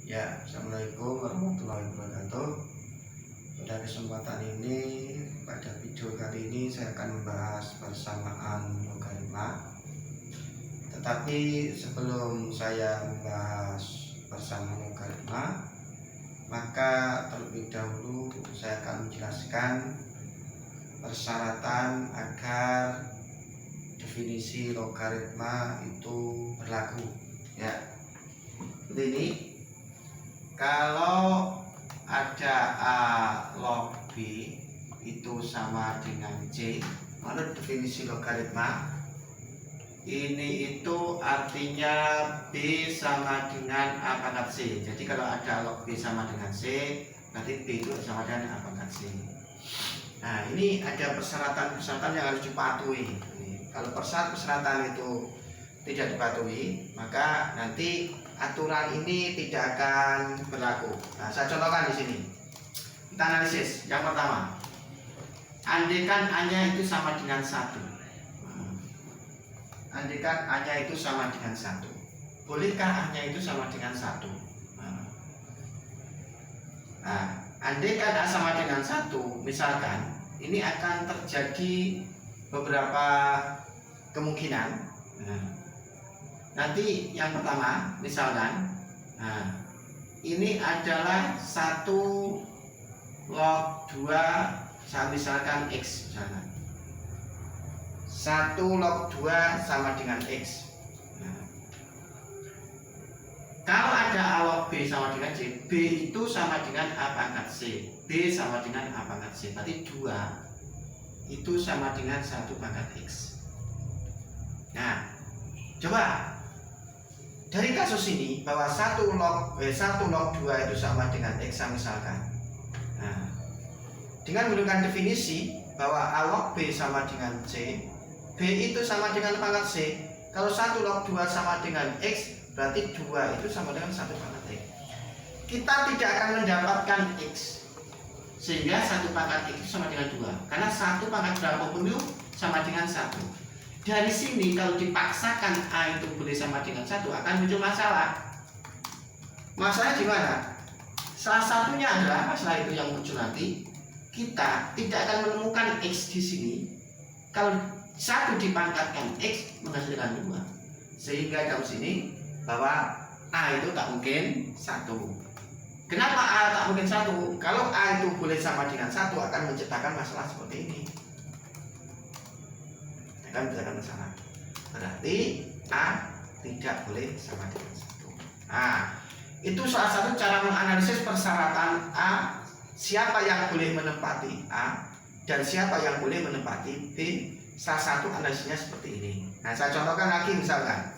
Ya, assalamualaikum warahmatullahi wabarakatuh. Pada kesempatan ini, pada video kali ini saya akan membahas persamaan logaritma. Tetapi sebelum saya membahas persamaan logaritma, maka terlebih dahulu saya akan menjelaskan persyaratan agar definisi logaritma itu berlaku. Ya, seperti ini. Kalau ada A log B itu sama dengan C, menurut definisi logaritma ini itu artinya B sama dengan A pangkat C. Jadi kalau ada log B sama dengan C, berarti B itu sama dengan A pangkat C. Nah, ini ada persyaratan-persyaratan yang harus dipatuhi. Kalau persyaratan itu tidak dipatuhi, maka nanti aturan ini tidak akan berlaku. Nah, saya contohkan di sini. Kita analisis. Yang pertama, andaikan A-nya itu sama dengan 1. Andaikan A-nya itu sama dengan 1. Bolehkah A-nya itu sama dengan 1? Nah, andaikan A sama dengan 1, misalkan ini akan terjadi beberapa kemungkinan. Nanti yang pertama, misalkan, ini adalah 1 log 2, saya misalkan X, misalkan 1 log 2 sama dengan X. Kalau ada A log B sama dengan C, B itu sama dengan A pangkat C, B sama dengan A pangkat C, berarti 2 itu sama dengan 1 pangkat X. Nah, coba dari kasus ini bahwa 1 log 2 itu sama dengan X misalkan. Nah, dengan menggunakan definisi bahwa A log B sama dengan C, B itu sama dengan pangkat C. Kalau 1 log 2 sama dengan X, berarti 2 itu sama dengan 1 pangkat X. Kita tidak akan mendapatkan X, sehingga 1 pangkat X sama dengan 2. Karena 1 pangkat berapapun itu sama dengan 1. Dari sini kalau dipaksakan A itu boleh sama dengan 1, akan muncul masalah. Masalahnya di mana? Salah satunya adalah masalah itu yang muncul nanti. Kita tidak akan menemukan X di sini kalau 1 dipangkatkan X menghasilkan 2. Sehingga dalam sini bahwa A itu tak mungkin 1. Kenapa A tak mungkin 1? Kalau A itu boleh sama dengan 1, akan menciptakan masalah seperti ini. Akan menciptakan masalah. Berarti A tidak boleh sama dengan 1. Nah, itu salah satu cara menganalisis persyaratan A, siapa yang boleh menempati A dan siapa yang boleh menempati B. Salah satu analisisnya seperti ini. Nah, saya contohkan lagi misalkan,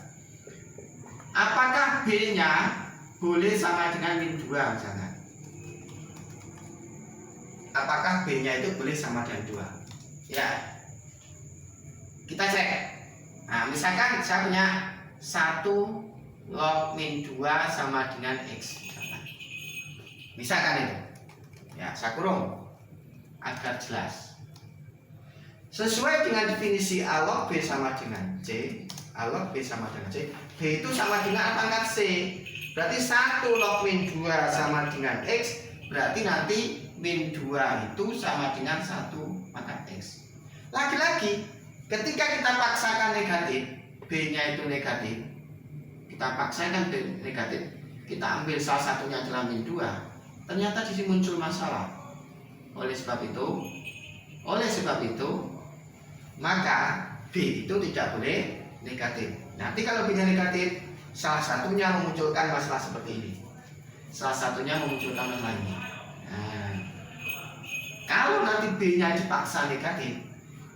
apakah B-nya boleh sama dengan min 2 misalkan? Apakah B-nya itu boleh sama dengan 2? Ya, kita cek. Nah, misalkan saya punya 1 log min 2 sama dengan X misalkan itu. Ya, saya kurung agar jelas. Sesuai dengan definisi A log B sama dengan C, A log B sama dengan C, B itu sama dengan A pangkat C. Berarti 1 log min 2 sama dengan X, berarti nanti min 2 itu sama dengan 1 pangkat X. Lagi-lagi, ketika kita paksakan negatif, B-nya itu negatif, kita paksakan B negatif, kita ambil salah satunya adalah min 2, ternyata di sini muncul masalah. Oleh sebab itu, maka B itu tidak boleh negatif. Nanti kalau B-nya negatif, salah satunya memunculkan masalah seperti ini. Salah satunya memunculkan masalah ini. Nah, kalau nanti B-nya dipaksa negatif,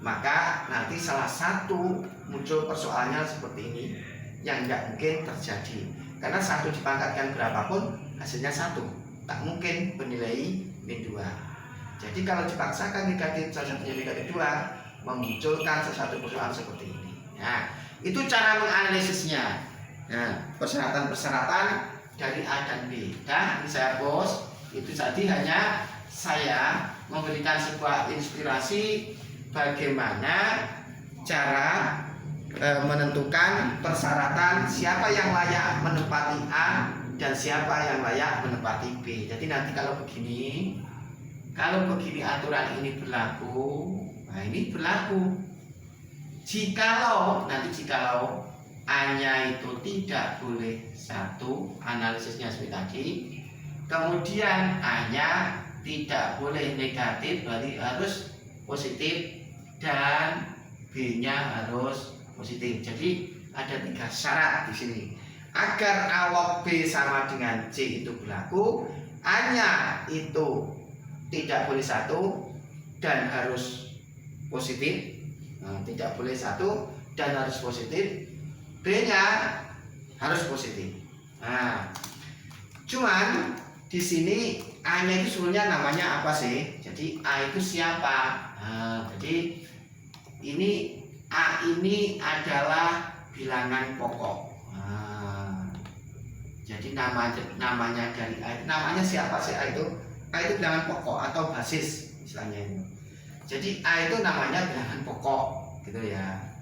maka nanti salah satu muncul persoalannya seperti ini yang tidak mungkin terjadi. Karena 1 dipangkatkan berapapun hasilnya 1, tak mungkin bernilai min 2. Jadi kalau dipaksakan negatif, salah satunya negatif 2, memunculkan sesuatu persoalan seperti ini. Nah, itu cara menganalisisnya. Nah, persyaratan-persyaratan dari A dan B. Dan saya post, itu tadi hanya saya memberikan sebuah inspirasi bagaimana cara menentukan persyaratan siapa yang layak menempati A dan siapa yang layak menempati B. Jadi nanti kalau begini aturan ini berlaku, nah ini berlaku. Jikalau A-nya itu tidak boleh 1, analisisnya seperti tadi, kemudian A-nya tidak boleh negatif, berarti harus positif, dan B-nya harus positif. Jadi ada 3 syarat di sini. Agar awak B sama dengan C itu berlaku, A-nya itu tidak boleh 1 dan harus positif. Nah, tidak boleh 1 dan harus positif. B-nya harus positif. Nah, cuman di sini A-nya itu sebenarnya namanya apa sih? Jadi A itu siapa? Nah, jadi ini A ini adalah bilangan pokok. Nah, jadi namanya dari A itu namanya siapa sih A itu? A itu bilangan pokok atau basis istilahnya itu. Jadi A itu namanya bilangan pokok, gitu ya.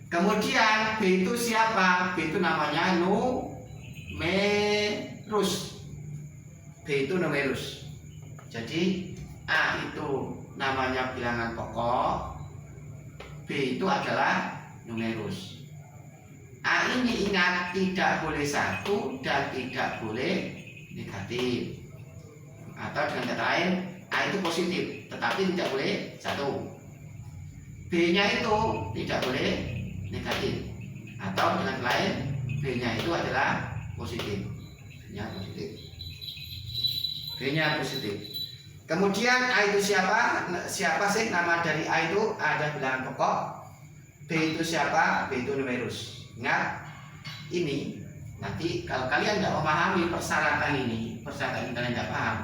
Kemudian B itu siapa? B itu namanya numerus. B itu numerus. Jadi A itu namanya bilangan pokok, B itu adalah numerus. A ini ingat tidak boleh 1 dan tidak boleh negatif. Atau dengan kata lain, A itu positif tetapi tidak boleh 1. B-nya itu tidak boleh negatif, atau dengan lain B-nya itu adalah positif. B-nya positif. Kemudian A itu siapa? Siapa sih nama dari A itu? Ada bilangan pokok. B itu siapa? B itu numerus. Ingat ini. Nanti kalau kalian tidak memahami persyaratan ini kalian tidak paham.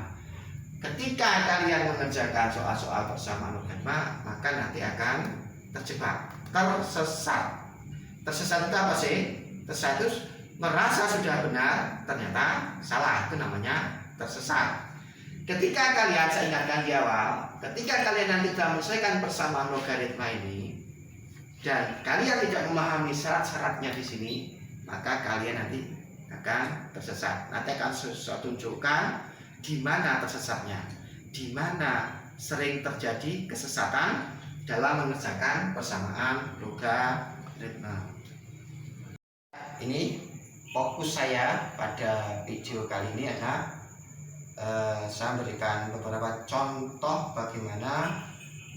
Ketika kalian mengerjakan soal-soal persamaan logaritma, maka nanti akan terjebak, tersesat. Tersesat itu apa sih? Tersesat itu merasa sudah benar, ternyata salah. Itu namanya tersesat. Ketika kalian, saya ingatkan di awal, ketika kalian nanti sudah menyelesaikan persamaan logaritma ini dan kalian tidak memahami syarat-syaratnya di sini, maka kalian nanti akan tersesat. Nanti akan saya tunjukkan di mana tersesatnya, di mana sering terjadi kesesatan dalam mengerjakan persamaan logaritma. Ini fokus saya pada video kali ini adalah saya memberikan beberapa contoh bagaimana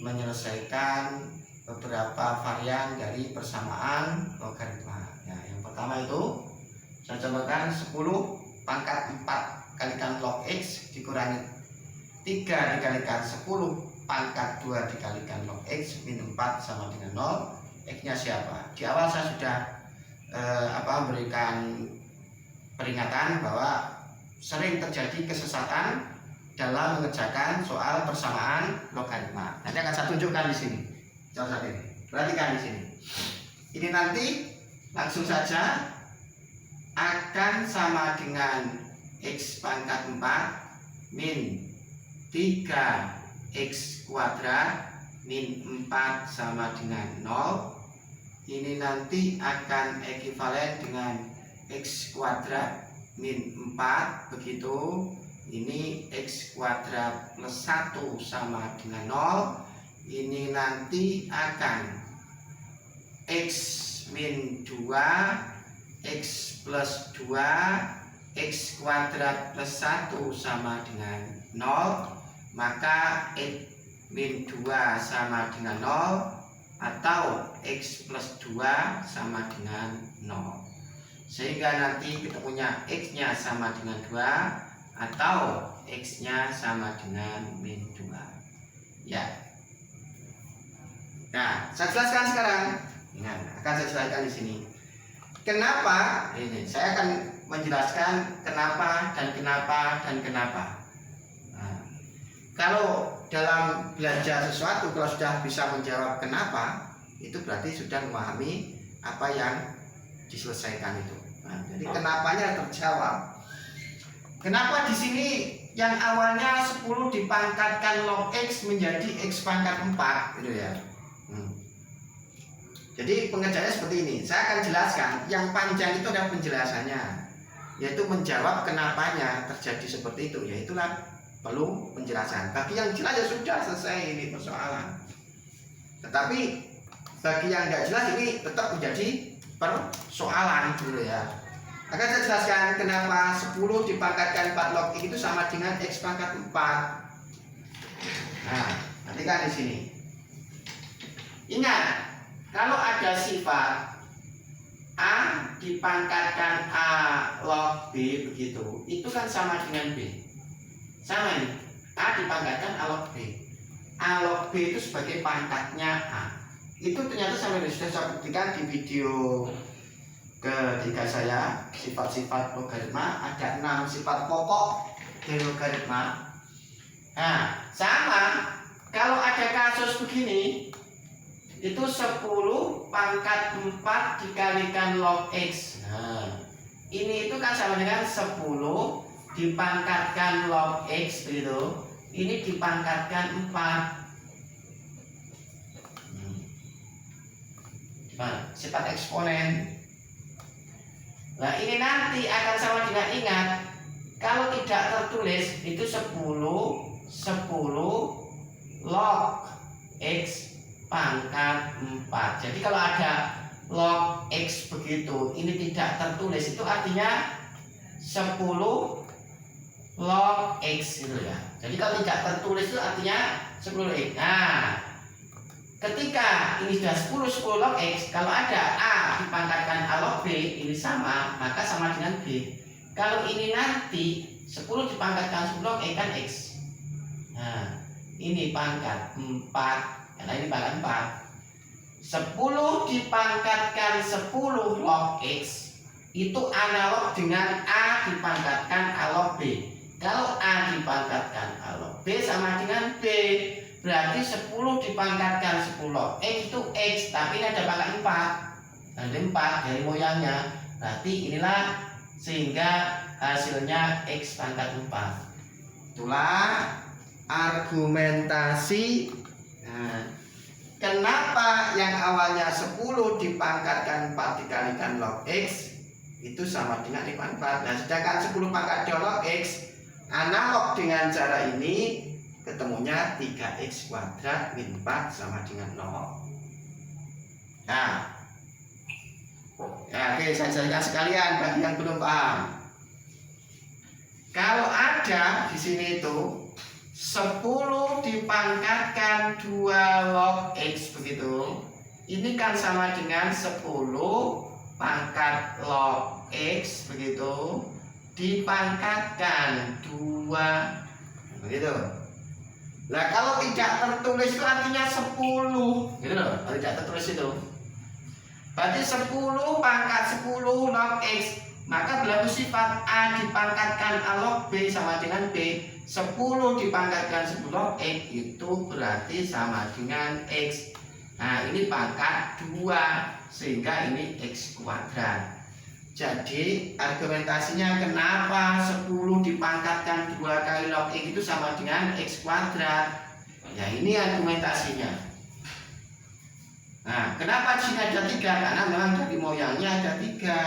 menyelesaikan beberapa varian dari persamaan logaritma. Ya, yang pertama itu saya contohkan 10 pangkat 4 kalikan log X dikurangi 3 dikalikan 10 pangkat 2 dikalikan log X min 4 sama dengan 0. X nya siapa? Di awal saya sudah memberikan peringatan bahwa sering terjadi kesesatan dalam mengerjakan soal persamaan logaritma. Nanti akan saya tunjukkan di sini. Contoh saat ini. Perhatikan di sini. Ini nanti langsung saja akan sama dengan X pangkat 4 min 3x kuadrat min 4 sama dengan 0. Ini nanti akan ekuivalen dengan X kuadrat min 4, begitu. Ini X kuadrat plus 1 sama dengan 0. Ini nanti akan X min 2, X plus 2, X kuadrat plus 1 sama dengan 0. Maka X min 2 sama dengan 0 atau X plus 2 sama dengan 0. Sehingga nanti kita punya X nya sama dengan 2 atau X nya sama dengan min 2. Ya. Nah, saya jelaskan sekarang. Nah, akan saya jelaskan di sini. Kenapa? Ini saya akan menjelaskan kenapa dan kenapa dan kenapa. Nah, kalau dalam belajar sesuatu, kalau sudah bisa menjawab kenapa, itu berarti sudah memahami apa yang diselesaikan itu. Nah, jadi kenapanya terjawab. Kenapa di sini yang awalnya 10 dipangkatkan log X menjadi X pangkat 4 gitu ya. Jadi pengerjaannya seperti ini. Saya akan jelaskan. Yang panjang itu adalah penjelasannya. yaitu menjawab kenapanya terjadi seperti itu, yaitulah perlu penjelasan. Bagi yang jelas ya sudah selesai ini persoalan. Tetapi bagi yang nggak jelas ini tetap menjadi persoalan dulu ya. Akan saya jelaskan kenapa 10 dipangkatkan 4 log X itu sama dengan X pangkat 4. Nah, perhatikan di sini. Ingat, kalau ada sifat A dipangkatkan A log B begitu, itu kan sama dengan B. Sama ini, A dipangkatkan A log B. A log B itu sebagai pangkatnya A. Itu ternyata sampai sudah saya buktikan di video ketiga saya, sifat-sifat logaritma. Ada 6 sifat pokok dari logaritma. Nah, sama kalau ada kasus begini, itu 10 pangkat 4 dikalikan log X. Nah, ini itu kan sama dengan 10 dipangkatkan log X begitu. Ini dipangkatkan 4. Nah, sifat eksponen. Nah, ini nanti akan sama dengan, ingat, kalau tidak tertulis itu 10 log X pangkat 4. Jadi kalau ada log X begitu, ini tidak tertulis, itu artinya 10 log X gitu ya. Jadi kalau tidak tertulis itu artinya 10 X. Nah, ketika ini sudah 10 log X, kalau ada A dipangkatkan A log B, ini sama, maka sama dengan B. Kalau ini nanti 10 dipangkatkan 10 log X kan X. Nah, ini pangkat 4, karena ini pangkat 4. 10 dipangkatkan 10 log X itu analog dengan A dipangkatkan A log B. Kalau A dipangkatkan A log B sama dengan B, berarti 10 dipangkatkan 10 log X itu X, tapi ini ada pangkat 4. Ada 4 dari moyangnya. Berarti inilah sehingga hasilnya X pangkat 4. Itulah argumentasi. Nah, kenapa yang awalnya 10 dipangkatkan 4 dikalikan log X itu sama dengan X pangkat 4. Nah, sedangkan 10 pangkat 2 log X analog dengan cara ini, ketemunya 3x kuadrat min 4 sama dengan 0. Nah, ya, oke, saya jelaskan sekalian bagi yang belum paham. Kalau ada di sini itu 10 dipangkatkan 2 log X begitu, ini kan sama dengan 10 pangkat log X begitu dipangkatkan 2 begitu. Nah, kalau tidak tertulis itu artinya 10 gitu loh. Kalau tidak tertulis itu berarti 10 pangkat 10 log X, maka berlaku sifat A dipangkatkan A log B sama dengan B. 10 dipangkatkan 10 log X itu berarti sama dengan X. Nah, ini pangkat 2 sehingga ini X kuadrat. Jadi argumentasinya kenapa 10 dipangkatkan 2 kali log X itu sama dengan X kuadrat. Ya, ini argumentasinya. Nah, kenapa di sini ada 3? Karena memang dari moyangnya ada 3.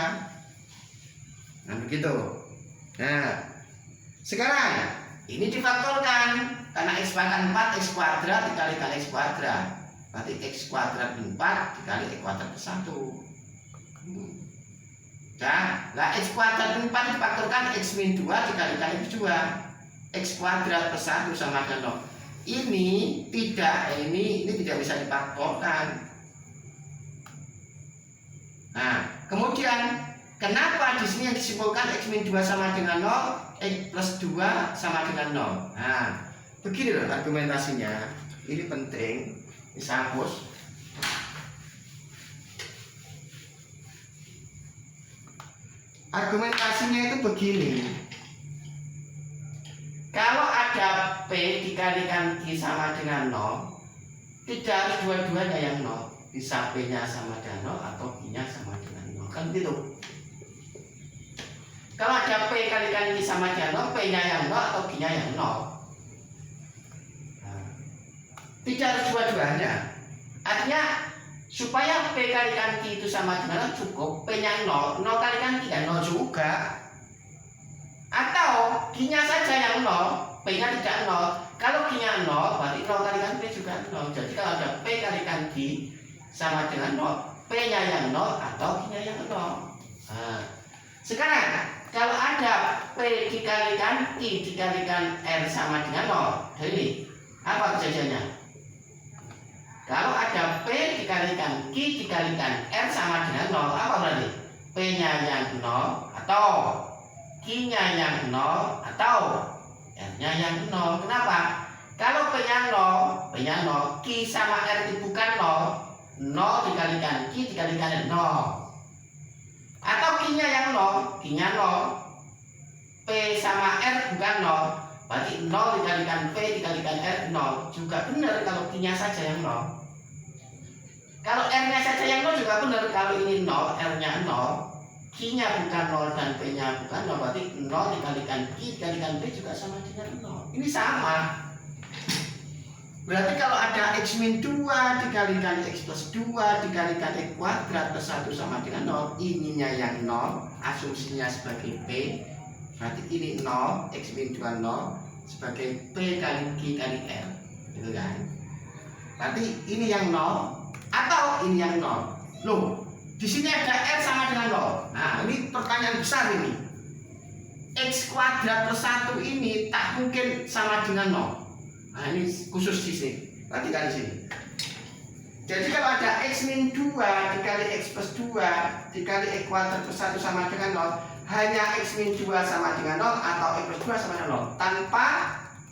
Nah, begitu. Nah, sekarang ini difaktorkan. Karena X pangkat 4 X kuadrat dikalikan X kuadrat, berarti X kuadrat min 4 dikali X kuadrat per 1. Nah, X kuadrat min 4 difaktorkan X min 2 dikalikan X 2. X kuadrat per 1 sama dengan 0. Ini tidak bisa difaktorkan. Nah, kemudian kenapa di sini yang disimpulkan X min 2 sama dengan 0, X plus 2 sama dengan 0. Nah, begini loh argumentasinya. Ini penting, bisa hapus. Argumentasinya itu begini. Kalau ada P dikalikan Q sama dengan 0, tidak harus dua-duanya yang 0. Bisa P-nya sama dengan 0 atau Q-nya sama dengan 0. Kan gitu. Kalau ada P kalikan Q sama dengan 0, P-nya yang 0 atau Q-nya yang 0. Nah, tidak harus dua-duanya. Artinya supaya P kalikan Q itu sama dengan 0 cukup P-nya 0, 0 kalikan Q kan 0 juga. nya 0, P nya tidak 0. Kalau Q nya 0, berarti 0 kalikan P juga 0. Jadi kalau ada P kalikan Q sama dengan 0, P nya yang 0 atau Q nya yang 0. Nah, sekarang kalau ada P dikalikan Q dikalikan R sama dengan 0, jadi ini apa kejadiannya? Kalau ada P dikalikan Q dikalikan R sama dengan 0, apa berarti? P nya yang 0 atau Q nya yang 0 atau R nya yang 0. Kenapa? Kalau P nya 0, Q sama R itu bukan 0, 0 dikalikan Q dikalikan 0. Atau Q nya yang 0, Q nya 0, P sama R bukan 0, berarti 0 dikalikan P dikalikan R 0. Juga benar kalau Q nya saja yang 0. Kalau R nya saja yang 0 juga benar. Kalau ini 0, R nya 0, Q nya bukan 0 dan P nya bukan 0, berarti 0 dikalikan Q dikalikan P juga sama dengan 0. Ini sama. Berarti kalau ada X min 2 dikalikan X plus 2 dikalikan X kuadrat plus 1 sama dengan 0, ininya yang 0, asumsinya sebagai P, berarti ini 0, X min 2 0 sebagai P kali Q kali R, gitu kan? Berarti ini yang 0 atau ini yang 0. Loh, di sini ada R sama dengan 0. Nah, ini pertanyaan besar ini. X kuadrat plus 1 ini tak mungkin sama dengan 0. Nah, ini khusus di sini. Perhatikan di sini. Jadi kalau ada X min 2 dikali X plus 2 dikali X kuadrat plus 1 sama dengan 0, hanya X min 2 sama dengan 0 atau X plus 2 sama dengan 0 tanpa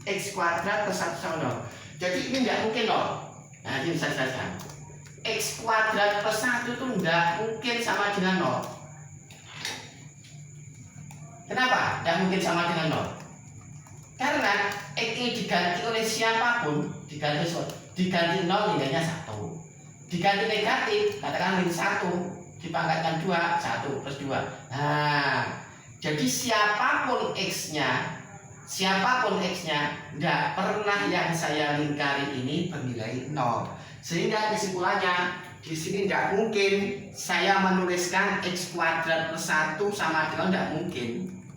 X kuadrat plus 1 sama 0. Jadi ini tidak mungkin 0. Nah, ini bisa jelaskan. X kuadrat plus 1 itu tidak mungkin sama dengan 0. Kenapa? Tidak mungkin sama dengan 0. Karena X ini diganti oleh siapapun, diganti 0 nilainya 1. Diganti negatif, katakan min 1 dipangkatkan 2, 1 plus 2. Nah, jadi siapapun X-nya, tidak pernah yang saya lingkari ini bernilai 0. Sehingga kesimpulannya di sini tidak mungkin saya menuliskan X kuadrat plus 1 sama dengan 0, tidak mungkin.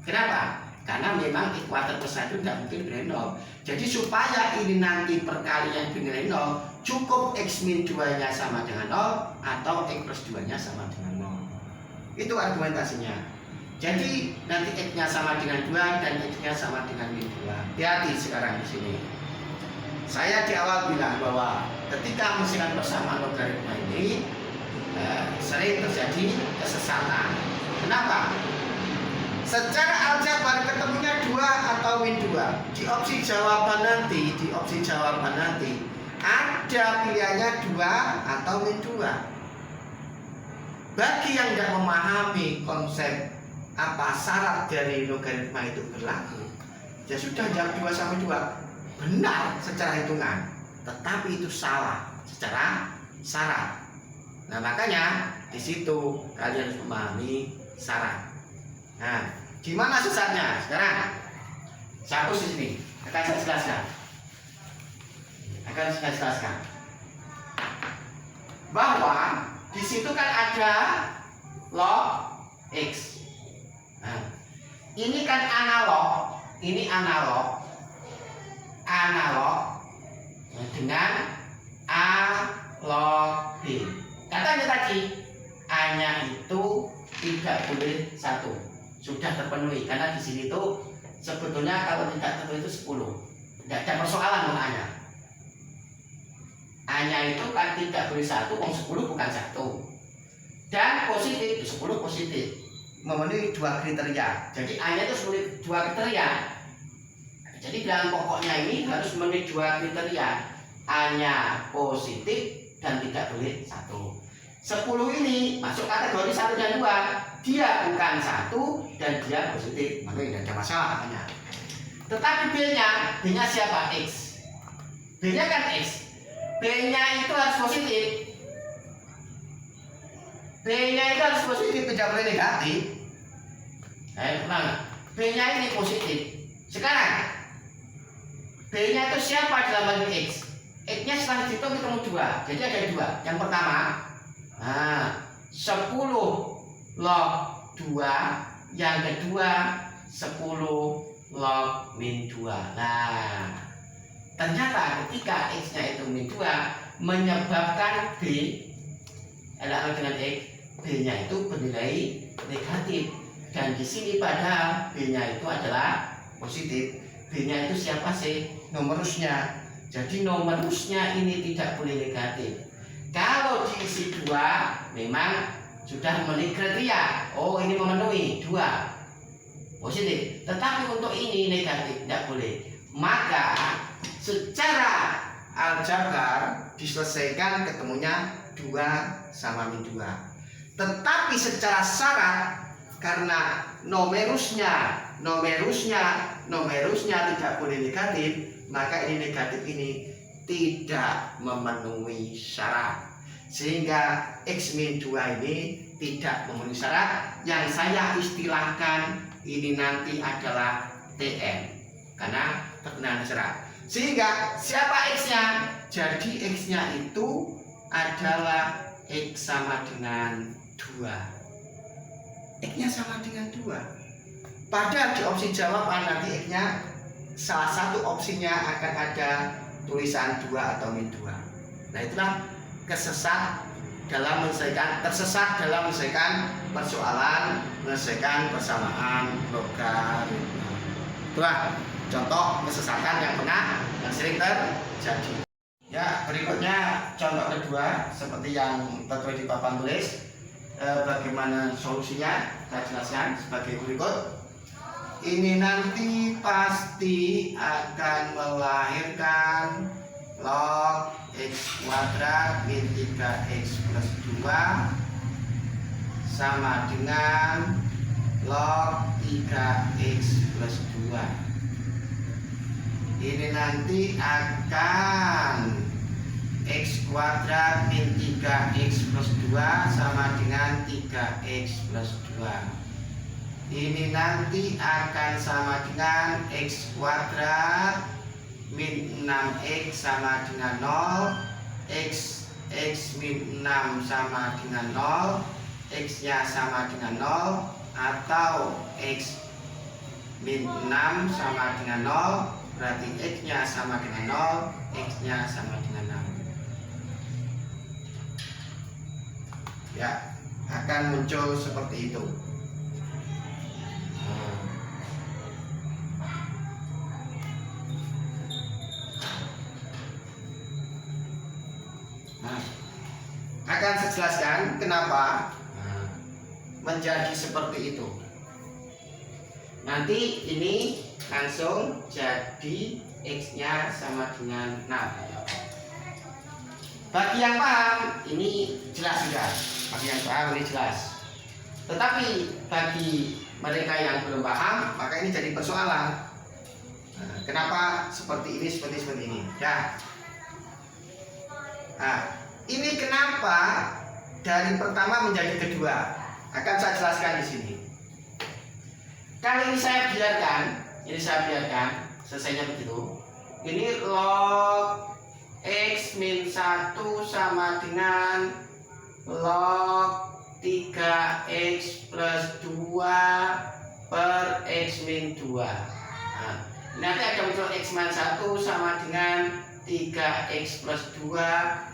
Kenapa? Karena memang X kuadrat plus 1 tidak mungkin bernilai 0. Jadi supaya ini nanti perkalian bernilai 0, cukup X min 2 nya sama dengan 0 atau X plus 2 nya sama dengan 0. Itu argumentasinya. Jadi nanti X nya sama dengan 2 dan X nya sama dengan min 2. Hati-hati sekarang di sini. Saya di awal bilang bahwa ketika menyelesaikan persamaan logaritma ini sering terjadi kesesatan. Kenapa? Secara aljabar ketemunya 2 atau min 2. Di opsi jawaban nanti ada pilihannya 2 atau min 2. Bagi yang tidak memahami konsep apa syarat dari logaritma itu berlaku, ya sudah jawab 2 sama 2 benar secara hitungan, tetapi itu salah secara syarat. Nah, makanya di situ kalian harus memahami syarat. Nah, gimana susahnya? Sekarang saya hapus di sini. Akan saya jelaskan. Bahwa di situ kan ada log X. Nah, ini kan analog. Ini analog dengan A log B. Katanya tadi A-nya itu tidak boleh 1. Sudah terpenuhi karena di sini tuh sebetulnya kalau tidak terpenuhi itu 10. Tidak ada persoalan dengan A-nya. A-nya itu kan tidak boleh 1, 10 bukan 1. Dan positif, 10 positif. Memenuhi 2 kriteria. Jadi A-nya itu memenuhi 2 kriteria. Jadi bilangan pokoknya ini harus memenuhi 2 kriteria. A-nya positif dan tidak boleh 1. 10 ini masuk kategori 1 dan 2. Dia bukan 1 dan dia positif, maka tidak ada masalah katanya. Tetapi B-nya siapa? X. B-nya kan X. B-nya itu harus positif. B-nya itu harus positif, tidak boleh negatif. B-nya ini positif. Sekarang B-nya itu siapa dalam bagi X? X-nya setelah dihitung ketemu 2. Jadi ada 2. Yang pertama, 10 log 2, yang kedua 10 log min 2. Nah, ternyata ketika X-nya itu min 2 menyebabkan B adalah dengan X, B-nya itu bernilai negatif. Dan di sini padahal B-nya itu adalah positif. B-nya itu siapa sih? Numerusnya. Jadi numerusnya ini tidak boleh negatif. Kalau diisi 2 memang sudah memenuhi kriteria. Oh, ini memenuhi 2 positif. Tetapi untuk ini negatif, tidak boleh. Maka secara aljabar diselesaikan ketemunya 2 sama min 2. Tetapi secara syarat karena numerusnya tidak boleh negatif, maka ini negatif ini tidak memenuhi syarat, sehingga X min 2 ini tidak memenuhi syarat. Yang saya istilahkan ini nanti adalah TN karena terkena syarat. Sehingga siapa X-nya? Jadi X-nya itu adalah X sama dengan 2. X-nya sama dengan 2. Pada di opsi jawaban nanti X-nya salah satu opsinya akan ada tulisan 2 atau min 2. Nah, itulah tersesat dalam menyelesaikan persoalan, menyelesaikan persamaan logaritma. Itulah contoh kesesatan yang sering terjadi. Ya, berikutnya contoh kedua seperti yang tertulis di papan tulis. Bagaimana solusinya saya jelaskan sebagai berikut. Ini nanti pasti akan melahirkan log X kuadrat min 3X plus 2 sama dengan log 3X plus 2. Ini nanti akan X kuadrat min 3X plus 2 sama dengan 3X plus 2. Ini nanti akan sama dengan X kuadrat min 6X sama dengan 0, X min 6 sama dengan 0, X nya sama dengan 0, atau X min 6 sama dengan 0, berarti X nya sama dengan 0, X nya sama dengan 6. Ya, akan muncul seperti itu. Akan saya jelaskan kenapa menjadi seperti itu. Nanti ini langsung jadi X-nya sama dengan 6. Bagi yang paham ini jelas sudah. Bagi yang paham ini jelas. Tetapi bagi mereka yang belum paham, maka ini jadi persoalan. Kenapa seperti ini, seperti ini? Ya. Nah, ini kenapa dari pertama menjadi kedua? Akan saya jelaskan di sini. Kalau ini saya biarkan, selesainya begitu. Ini log X min 1 sama dengan log 3X plus 2 per X min 2. Nah, nanti ada muncul X min 1 sama dengan 3X plus 2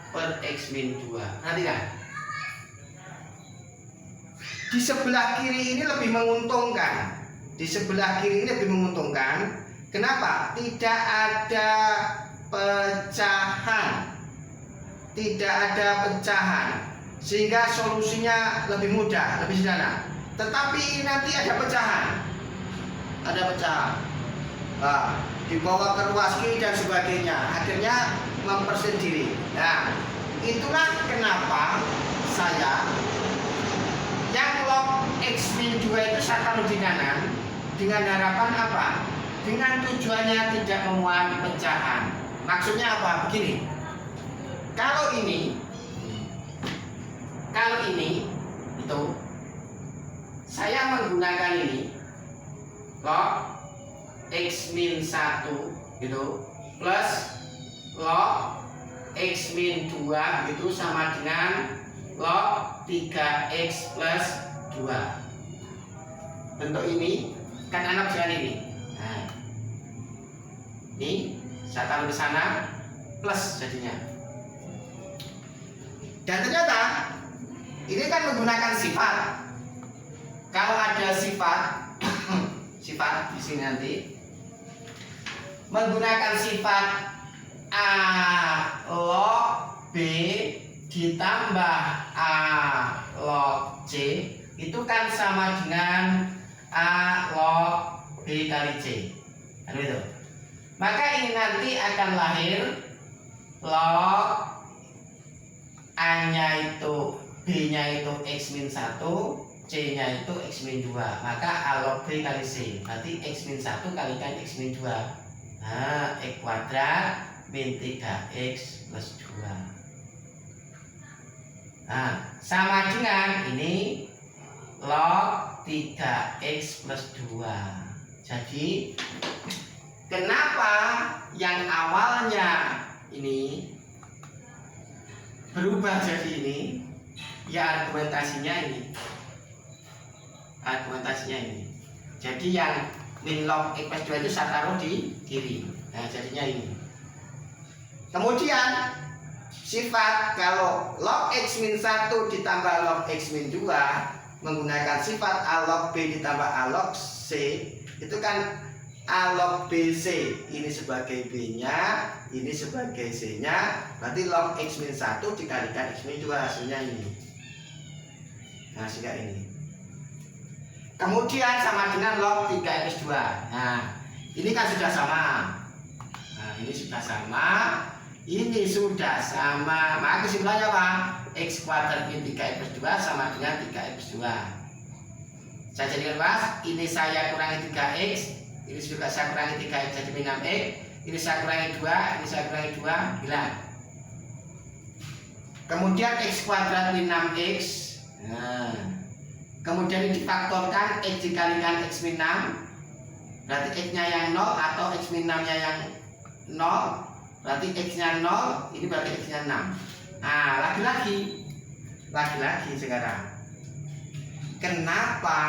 per X min 2. Nanti kan di sebelah kiri ini lebih menguntungkan. Kenapa? Tidak ada pecahan. Sehingga solusinya lebih mudah, lebih sederhana. Tetapi ini nanti ada pecahan. Nah, dibawa ke ruas kiri dan sebagainya. Akhirnya mempersendiri. Nah, itulah kenapa saya yang log X min 2 itu saya taruh di kanan dengan harapan apa? Dengan tujuannya tidak memuat pecahan. Maksudnya apa? Begini. Kalau ini itu saya menggunakan ini log X min 1 gitu plus log X min 2 itu sama dengan log 3X plus 2. Bentuk ini kan anak dengan ini. Nah, ini saya taruh di sana plus jadinya. Dan ternyata ini kan menggunakan sifat. Kalau ada sifat sifat di sini nanti menggunakan sifat A log B ditambah A log C itu kan sama dengan A log B kali C, kan itu. Maka ini nanti akan lahir log A nya itu B nya itu X-1, C nya itu X-2. Maka A log B kali C berarti X-1 kalikan X-2. Nah, X kuadrat min 3X plus 2. Nah, sama dengan ini log 3X plus 2. Jadi kenapa yang awalnya ini berubah jadi ini? Ya argumentasinya ini. Jadi yang min log X plus 2 itu saya taruh di kiri. Nah, jadinya ini. Kemudian sifat kalau log X-1 ditambah log X-2 menggunakan sifat A log B ditambah A log C, itu kan A log BC ini sebagai B-nya, ini sebagai C-nya, berarti log X-1 dikalikan X-2 hasilnya ini. Nah, sehingga ini. Kemudian sama dengan log 3X2. Nah, ini kan sudah sama. Nah, ini sudah sama. Ini sudah sama. Maka kesimpulannya apa? X kuadrat min 3X2 sama dengan 3X2. Saya jadikan pas, ini saya kurangi 3X, ini juga saya kurangi 3X jadi min 6X, ini saya kurangi 2, ini saya kurangi 2, hilang. Kemudian X kuadrat min 6X. Nah, kemudian ini difaktorkan X dikalikan X min 6, berarti X nya yang 0 atau X min 6 nya yang 0, berarti X nya 0, ini berarti X nya 6. Nah, lagi-lagi sekarang kenapa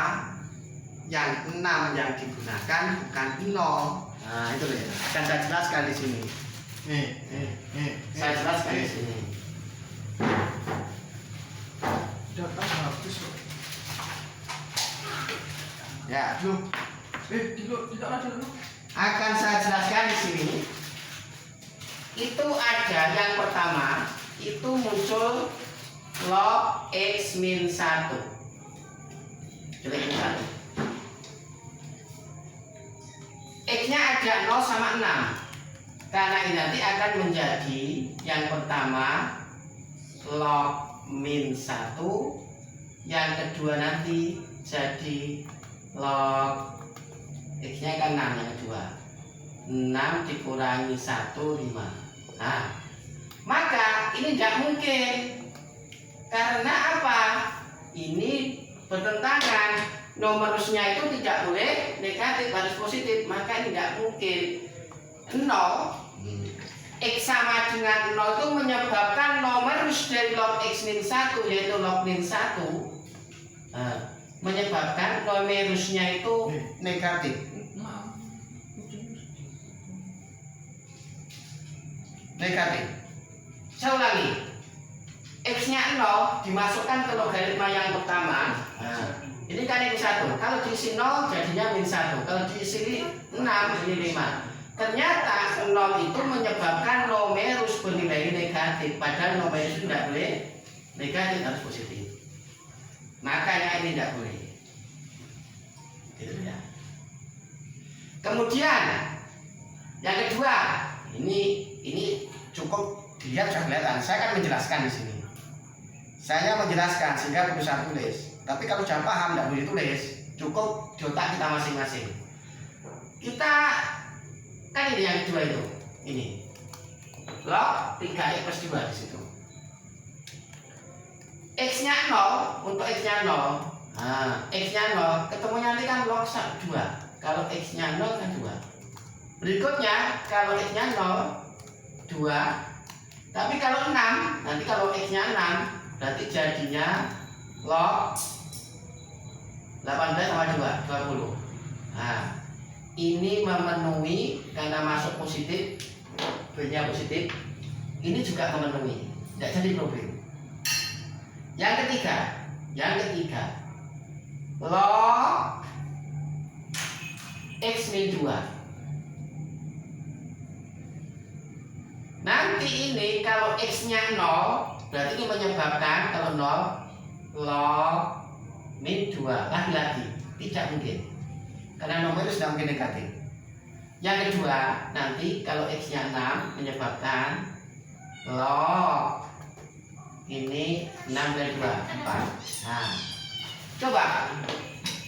yang 6 yang digunakan bukan 0? Nah, itu ya, akan saya jelaskan di sini. Saya jelaskan di sini. Data habis kok. Ya, Tidak ada dulu. akan saya jelaskan di sini. Itu ada yang pertama, itu muncul log X min 1. Coba ini 1. X nya ada 0 sama 6. Karena ini nanti akan menjadi yang pertama log min 1, yang kedua nanti jadi log X nya kan 6 yang kedua. 6 dikurangi 1, 5. Nah, maka ini tidak mungkin. Karena apa? Ini bertentangan. Nomor rusnya itu tidak boleh negatif, harus positif. Maka ini tidak mungkin. 0 X sama dengan 0 itu menyebabkan nomor rus dari log X min 1 yaitu log min 1 menyebabkan nomor rusnya itu negatif. Negatif. Saya ulangi. X-nya 0 dimasukkan ke logaritma yang pertama. Nah, ini kan ini 1. Kalau diisi 0 jadinya min 1. Kalau diisi 6 ini 5. Ternyata 0 itu menyebabkan numerus bernilai negatif. Padahal numerus itu tidak boleh negatif, harus positif. Makanya ini tidak boleh. Gitu ya. Kemudian yang kedua, ini cukup dilihat sudah kelihatan. Saya akan menjelaskan di sini. Saya menjelaskan sehingga perlu saya tulis. Tapi kalau sudah paham tidak boleh tulis. Cukup di otak kita masing-masing. Kita kan ini yang kedua itu. Ini log 3X plus 2 di situ. X-nya 0 untuk X-nya 0. Nah, X-nya 0 ketemunya nanti kan log 2. Kalau X-nya 0 kan 2. Berikutnya kalau X-nya 0 2. Tapi kalau 6, nanti kalau X-nya 6 berarti jadinya log 18 sama 2, 20. Nah, ini memenuhi karena masuk positif, B-nya positif, ini juga memenuhi, tidak jadi problem. Yang ketiga, log X min 2. Nanti ini kalau X-nya 0, berarti ini menyebabkan kalau 0 log min 2. Lagi-lagi, tidak mungkin. Karena nomor itu sudah mungkin negatif. Yang kedua, nanti kalau X-nya 6 menyebabkan log ini 6 dari 2, 4. Nah, coba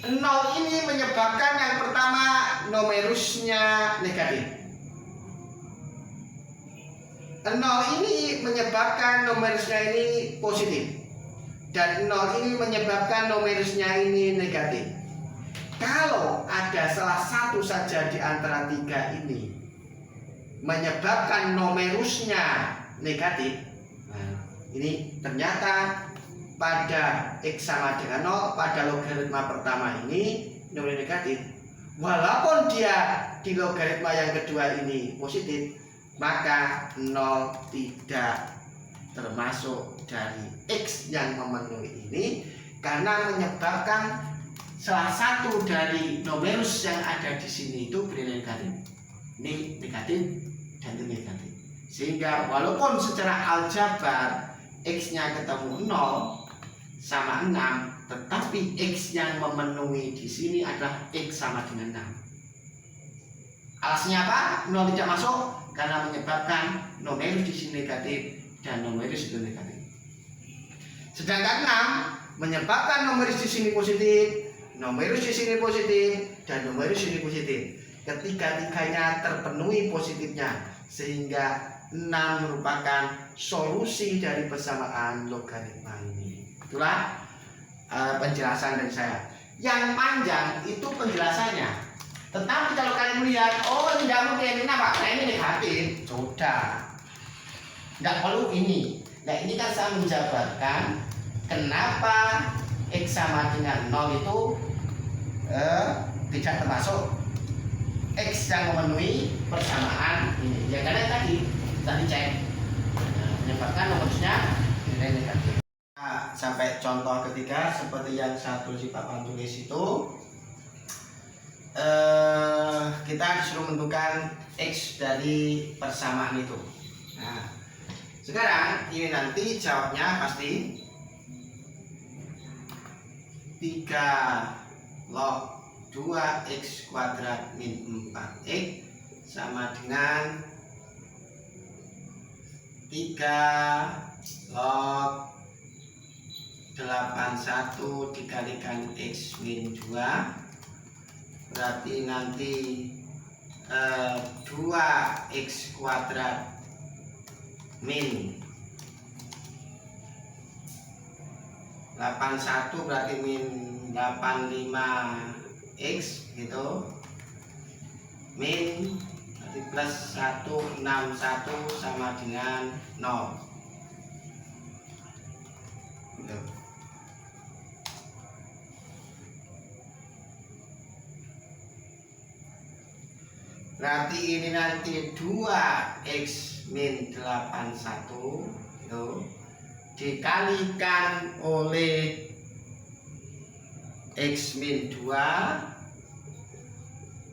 0 ini menyebabkan yang pertama numerusnya negatif. 0 ini menyebabkan numerusnya ini positif. Dan 0 ini menyebabkan numerusnya ini negatif. Kalau ada salah satu saja di antara tiga ini menyebabkan numerusnya negatif, nah, ini ternyata pada X sama dengan 0, pada logaritma pertama ini numerus negatif. Walaupun dia di logaritma yang kedua ini positif, maka 0 tidak termasuk dari X yang memenuhi ini, karena menyebabkan salah satu dari numerus yang ada di sini itu bernilai negatif. Ini negatif dan ini negatif. Sehingga walaupun secara aljabar X-nya ketemu 0 sama 6, tetapi X yang memenuhi di sini adalah X sama dengan 6. Alasannya apa? 0 tidak masuk karena menyebabkan numerus di sini negatif dan numerus itu negatif. Sedangkan 6 menyebabkan numerus di sini positif, numerus di sini positif, dan numerus ini positif. Ketiga-tiganya terpenuhi positifnya, sehingga 6 merupakan solusi dari persamaan logaritma ini. Itulah penjelasan dari saya. Yang panjang itu penjelasannya. Tetapi kalau kalian melihat, oh tidak mungkin, ini apa? Nah ini negatif, sudah. Tidak perlu ini. Nah ini kan saya menjabarkan kenapa X sama dengan 0 itu tidak termasuk X yang memenuhi persamaan ini. Ya karena tadi cek, menyebabkan numerusnya nilai negatif. Nah, sampai contoh ketiga seperti yang saya tulis di papan tulis itu, kita disuruh menentukan X dari persamaan itu. Nah, sekarang ini nanti jawabnya pasti 3 log 2x kuadrat min 4x sama dengan 3 log 81 dikalikan x min 2, berarti nanti 2x kuadrat min 81 berarti min 85x gitu, min berarti plus 161 sama dengan 0 gitu. Berarti ini nanti 2x min 81 itu dikalikan oleh x min 2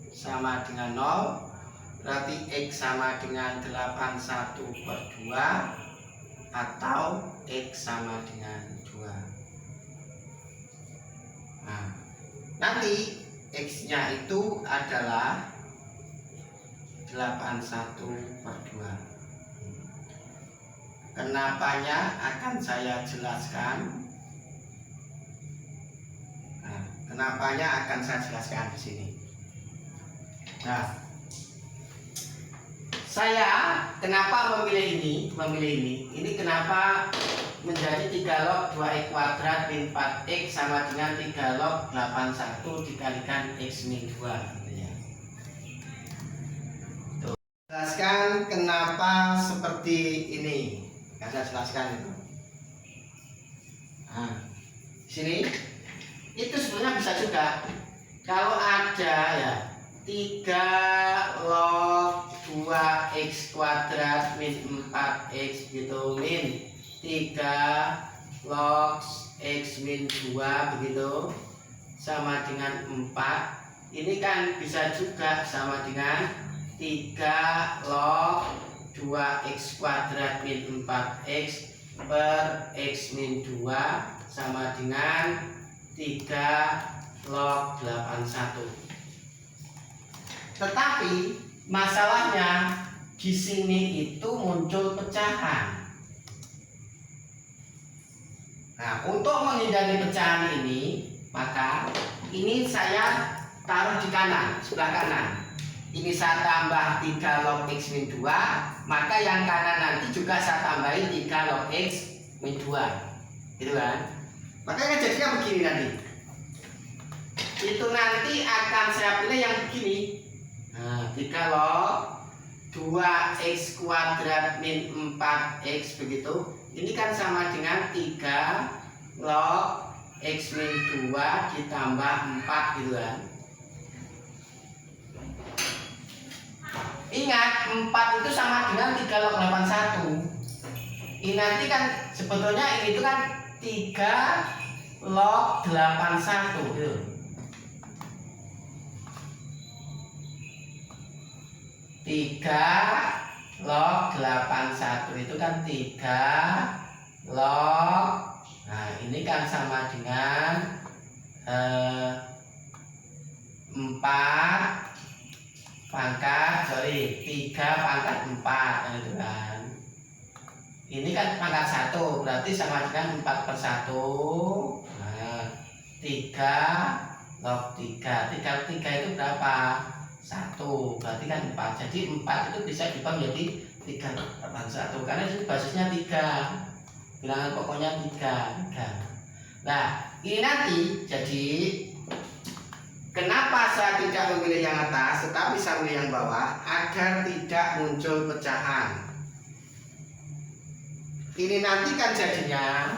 sama dengan 0, berarti x sama dengan 81/2 atau x sama dengan 2. Nah, nanti x-nya itu adalah 81/2. Kenapanya akan saya jelaskan. Nah, kenapanya akan saya jelaskan di sini. Nah, saya kenapa memilih ini? Ini kenapa menjadi 3 log 2x kuadrat min 4x sama dengan 3 log 81 dikalikan x min 2. Jelaskan kenapa seperti ini. Saya jelaskan itu. Nah, sini itu sebenarnya bisa juga kalau ada ya 3 log 2x kuadrat min 4x gitu, min 3 log x min 2 begitu sama dengan 4. Ini kan bisa juga sama dengan 3 log 2x kuadrat min 4x per x min 2 sama dengan 3 log 81. Tetapi masalahnya di sini itu muncul pecahan. Nah, untuk menghindari pecahan ini, maka ini saya taruh di kanan, sebelah kanan. Ini saya tambah 3 log x min 2, maka yang kanan nanti juga saya tambahin 3 log x min 2. Gitu kan? Makanya jadinya begini nanti. Itu nanti akan saya pilih yang begini. Nah, 3 log 2x kuadrat min 4x begitu. Ini kan sama dengan 3 log x min 2 ditambah 4 gitu kan. Ingat 4 itu sama dengan 3 log 81. Ini nanti kan sebetulnya ini itu kan 3 log 81 gitu. 3 log 81 itu kan 3 log, nah ini kan sama dengan 4 pangkat, 3 pangkat 4 gitu kan. Ini kan pangkat 1, berarti sama dengan 4 per 1. Nah, 3 log 3. 3 itu berapa? 1, berarti kan 4. Jadi 4 itu bisa dibagi menjadi 3 log 81 karena itu basisnya 3. Bilangan pokoknya 3. Nah, ini nanti jadi kenapa saya tidak memilih yang atas tetapi saya memilih yang bawah agar tidak muncul pecahan. Ini nanti kan jadinya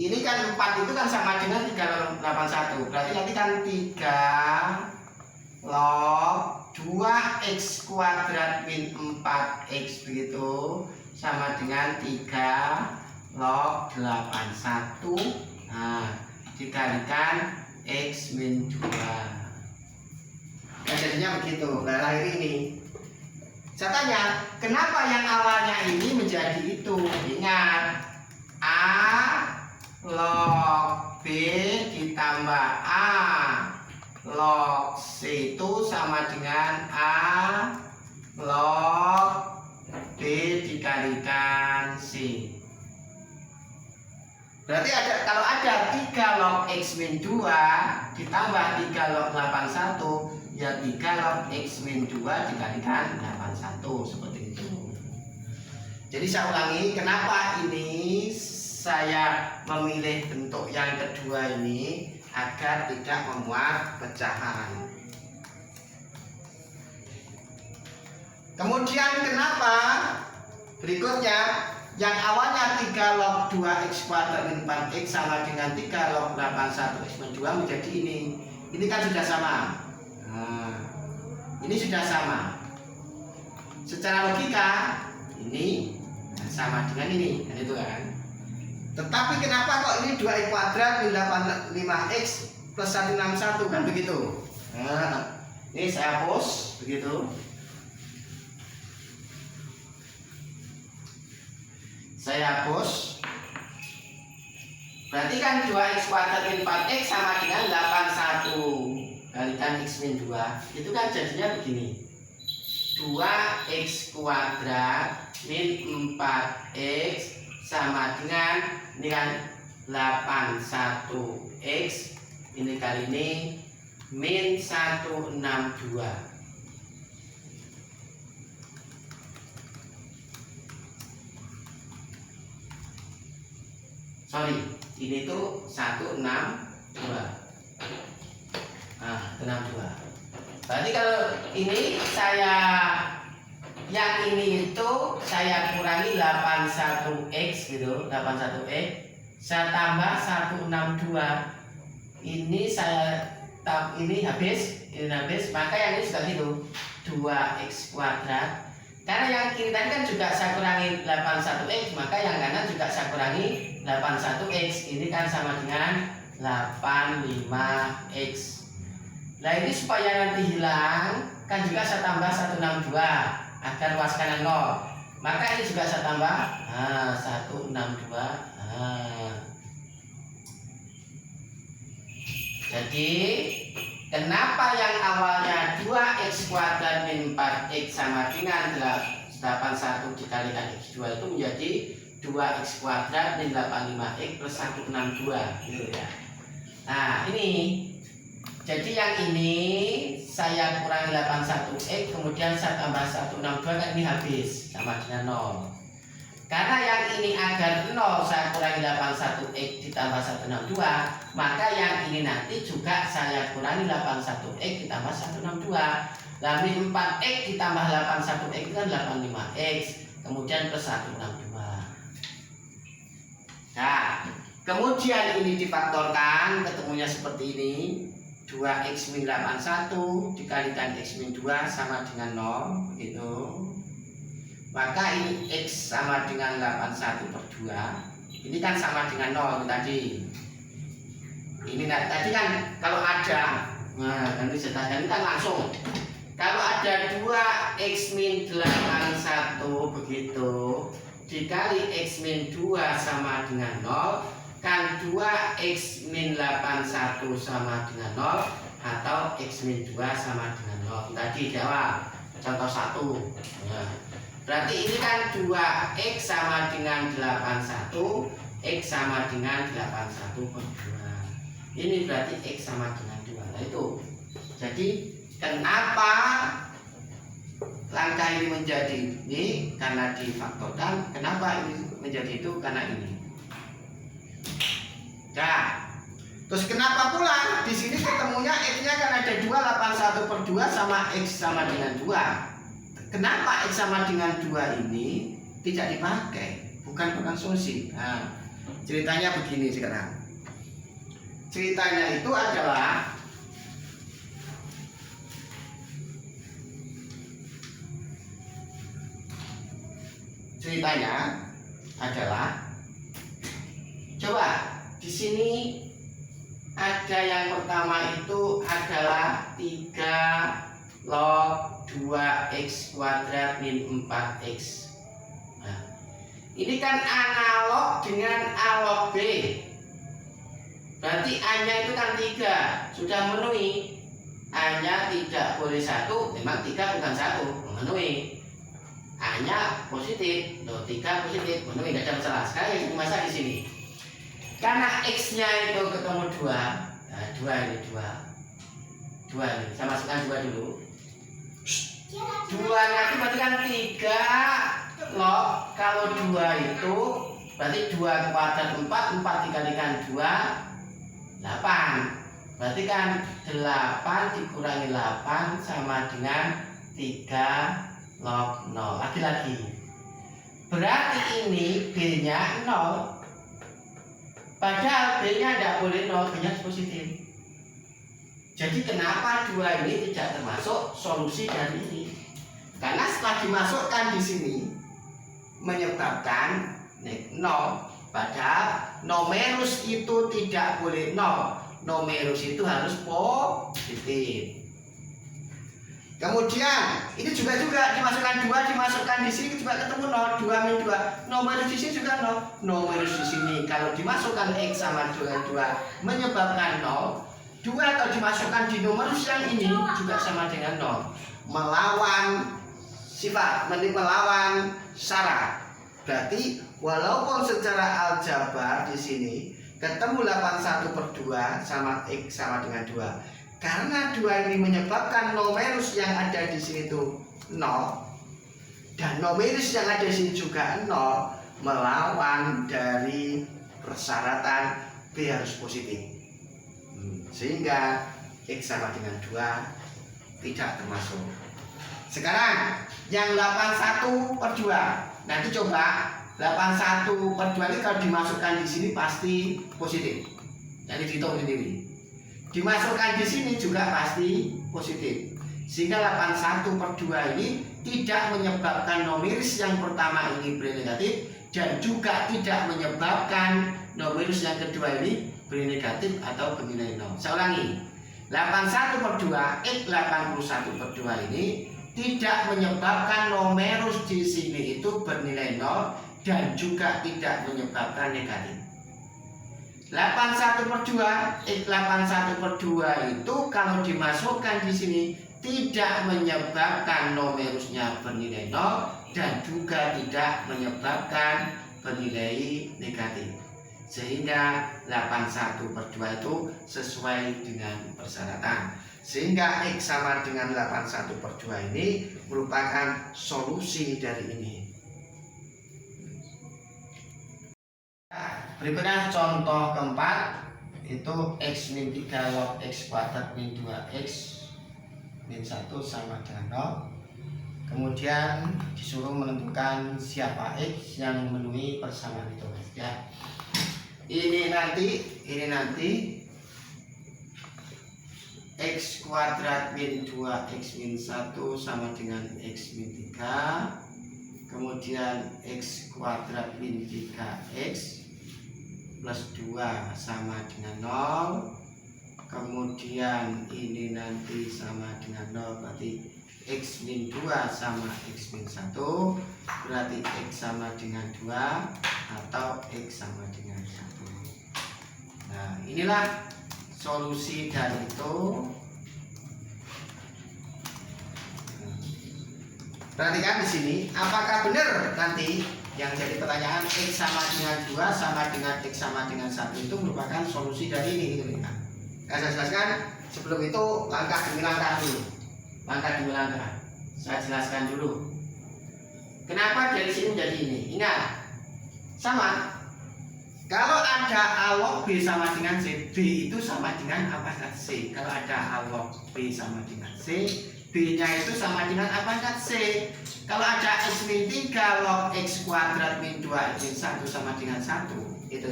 ini kan 4 itu kan sama dengan 381. Berarti nanti kan 3 log 2x kuadrat min 4x begitu sama dengan 3 log 81. Nah, dikalikan x min 2. Nah, jadinya begitu. Nah, lahir ini. Saya tanya, kenapa yang awalnya ini menjadi itu? Ingat, A log B ditambah A log C itu sama dengan A log B dikalikan C. Berarti kalau ada 3 log x min 2 ditambah 3 log 81, ya 3 log x min 2 dikalikan 81 seperti itu. Jadi saya ulangi, kenapa ini saya memilih bentuk yang kedua ini agar tidak memuat pecahan. Kemudian kenapa berikutnya yang awalnya 3 log 2x kuadrat min 4x sama dengan 3 log 81x min 2 menjadi ini. Ini kan sudah sama. Nah, ini sudah sama. Secara logika ini sama dengan ini, kan itu kan. Tetapi kenapa kok ini 2x kuadrat min 85x plus 161 kan begitu. Nah, ini saya hapus begitu. Saya hapus. Berarti kan 2x kuadrat min 4x sama dengan 81 kalikan x min 2. Itu kan jadinya begini. 2x kuadrat min 4x sama dengan ini kan 81x ini kali ini min 162. Sorry, ini tuh 162. Nah, 62. Berarti kalau ini saya yang ini itu saya kurangi 81x gitu, 81x saya tambah 162. Ini saya ini habis, maka yang ini juga gitu 2x kuadrat. Karena yang kiri tadi kan juga saya kurangi 81x, maka yang kanan juga saya kurangi 81x. Ini kan sama dengan 85x. Nah ini supaya nanti hilang, kan juga saya tambah 162 agar luas kanan 0. Maka ini juga saya tambah 162. Jadi kenapa yang awalnya 2x kuadrat min 4x sama dengan 81 dikalikan x2 itu menjadi 2x kuadrat min 85x plus 162 gitu ya. Nah ini, jadi yang ini saya kurangi 81x kemudian saya tambah 162 kan ini habis sama dengan 0. Karena yang ini agar 0 saya kurangi 81x ditambah 162, maka yang ini nanti juga saya kurangi 81x ditambah 162. Lalu 4x ditambah 81x itu kan 85x, kemudian plus 162. Nah, kemudian ini difaktorkan, ketemunya seperti ini. 2x min 81 dikalikan x min 2 sama dengan 0, begitu. Maka ini x sama dengan 81 per 2. Ini kan sama dengan 0 tadi. Ini tadi kan kalau ada, nah ini kan langsung. Kalau ada 2x min 81 begitu dikali x min 2 sama dengan 0, kan 2x min 81 sama dengan 0 atau x min 2 sama dengan 0. Tadi jawab contoh 1. Nah, berarti ini kan 2x sama dengan 81, x sama dengan 81 per 2. Ini berarti x sama dengan 2. Nah itu. Jadi kenapa langkah ini menjadi ini? Karena difaktorkan. Kenapa ini menjadi itu? Karena ini. Nah, terus kenapa pula di sini ketemunya x-nya kan ada 281 per 2 sama x sama dengan 2. Kenapa x sama dengan 2 ini tidak dipakai? Bukan solusi. Nah, ceritanya begini sekarang. Ceritanya itu adalah coba di sini ada yang pertama itu adalah 3 log 2x kuadrat min 4x. Nah, ini kan analog dengan a log b. Berarti a-nya itu kan 3, sudah memenuhi. A-nya tidak boleh 1, memang 3 bukan 1, memenuhi. A-nya positif, 3 positif, memenuhi, tidak ada masalah. Sekarang yang masalah di sini. Karena x-nya itu ketemu 2, nah 2 ini 2 ini, saya masukkan 2 dulu. 2-nya itu berarti kan 3 log, kalau 2 itu berarti 2 kuadrat 4 dikalikan 2, 8. Berarti kan 8 dikurangi 8 sama dengan 3 log 0. Lagi-lagi. Berarti ini B-nya 0. Padahal B-nya tidak boleh 0, B-nya positif. Jadi kenapa 2 ini tidak termasuk solusi dari ini? Karena setelah dimasukkan di sini menyebabkan 0. Padahal numerus itu tidak boleh 0. Numerus itu harus positif. Kemudian ini juga dimasukkan 2, dimasukkan di sini juga ketemu 0, 2 min 2. Numerus di sini juga 0. Numerus di sini kalau dimasukkan x sama dengan 2 menyebabkan 0. 2 kalau dimasukkan di numerus yang ini juga sama dengan 0. Melawan sifat, melawan syarat. Berarti walaupun secara aljabar di sini ketemu 81 per 2 sama x sama dengan 2. Karena 2 ini menyebabkan numerus yang ada di sini itu 0 dan numerus yang ada di sini juga 0, melawan dari persyaratan B harus positif. Sehingga x sama dengan 2 tidak termasuk. Sekarang yang 81 per 2. Nanti coba 81 per 2 ini kalau dimasukkan di sini pasti positif. Jadi dihitung sendiri. dimasukkan di sini juga pasti positif. Sehingga 81/2 ini tidak menyebabkan numeris yang pertama ini beri negatif dan juga tidak menyebabkan numeris yang kedua ini beri negatif atau bernilai 0. Saya ulangi, 81/2 X 81/2 ini tidak menyebabkan numeris di sini itu bernilai 0 dan juga tidak menyebabkan negatif. 81/2 X 81/2 itu kalau dimasukkan di sini tidak menyebabkan numerusnya bernilai 0 dan juga tidak menyebabkan bernilai negatif. Sehingga 81/2 itu sesuai dengan persyaratan. Sehingga X sama dengan 81/2 ini merupakan solusi dari ini. Berikutnya contoh keempat, itu X min 3 log X kuadrat min 2X min 1 sama dengan 0. Kemudian disuruh menentukan siapa X yang memenuhi persamaan itu ya. Ini nanti X kuadrat min 2X min 1 sama dengan X min 3. Kemudian X kuadrat min 3X plus 2 sama dengan 0. Kemudian ini nanti sama dengan 0, berarti X min 2 sama X min 1, berarti X sama dengan 2 atau X sama dengan 1. Nah, inilah solusi dari itu. Perhatikan di sini, apakah benar nanti yang jadi pertanyaan X sama dengan 2 sama dengan X sama dengan 1 itu merupakan solusi dari ini gitu kan. Saya jelaskan sebelum itu langkah demi langkah dulu. Langkah demi langkah. Saya jelaskan dulu. Kenapa dari sini menjadi ini? Ingat, sama. Kalau ada A log B sama dengan C, B itu sama dengan apakah C? Kalau ada A log B sama dengan C, B-nya itu sama dengan apakah C? Kalau ada X min 3 log X kuadrat min 2X min 1 sama dengan 1, itu.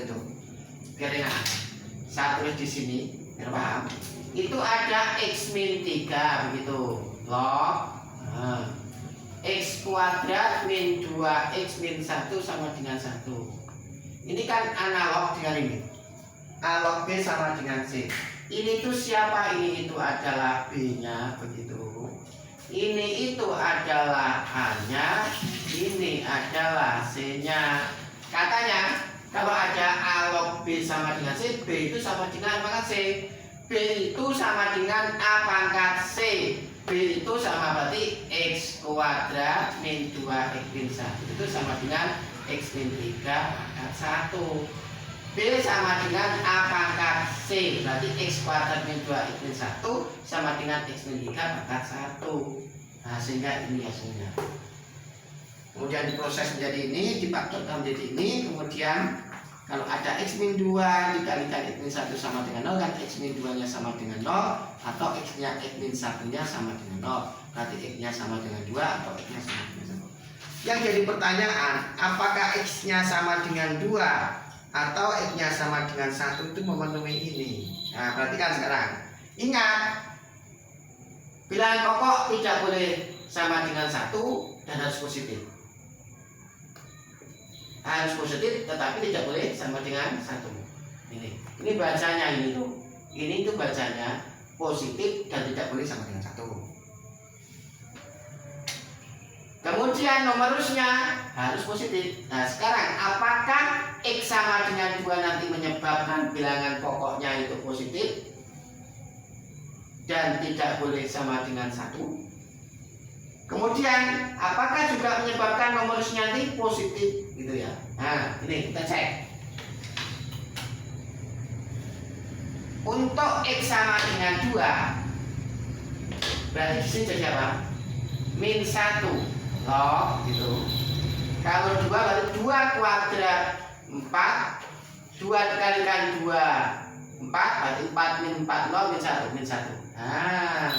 Biar ingat. Saya tulis di sini. Biar paham, itu ada X min 3 begitu log X kuadrat min 2X min 1 sama dengan 1. Ini kan analog dengan ini, A log B sama dengan C. Ini tuh siapa? Ini itu adalah B nya begitu. Ini itu adalah A nya, ini adalah C nya. Katanya kalau ada A log B sama dengan C, B itu sama dengan A pangkat C. B itu sama dengan A pangkat C. B itu sama berarti X kuadrat min 2X min 1 itu sama dengan X min 3 pangkat 1. B sama dengan A pangkat C, berarti X kuadrat min 2X min 1 sama dengan X min 3 pangkat 1. Nah, sehingga ini hasilnya. Kemudian diproses menjadi ini, difaktorkan menjadi ini. Kemudian kalau ada X min 2 dikalikan X min 1 sama dengan 0, kan X min 2 nya sama dengan 0, atau X nya X min 1 nya sama dengan 0, berarti X nya sama dengan 2 atau X nya sama dengan 1. Yang jadi pertanyaan, apakah X nya sama dengan 2 atau X nya sama dengan 1 itu memenuhi ini? Nah, perhatikan sekarang. Ingat, bilangan pokok tidak boleh sama dengan 1 dan harus positif. Harus positif tetapi tidak boleh sama dengan 1. Ini bacanya ini tuh bacanya positif dan tidak boleh sama dengan 1. Kemudian numerusnya harus positif. Nah, sekarang apakah X sama dengan 2 nanti menyebabkan bilangan pokoknya itu positif dan tidak boleh sama dengan 1? Kemudian apakah juga menyebabkan numerusnya nanti positif gitu ya? Nah, ini kita cek. Untuk X sama dengan 2, berarti di sini jadi apa? Min 1 log gitu. Kalau 2 berarti 2 kuadrat 4, 2 dikalikan 2 4, berarti 4 min 4 log min 1 min 1. Nah,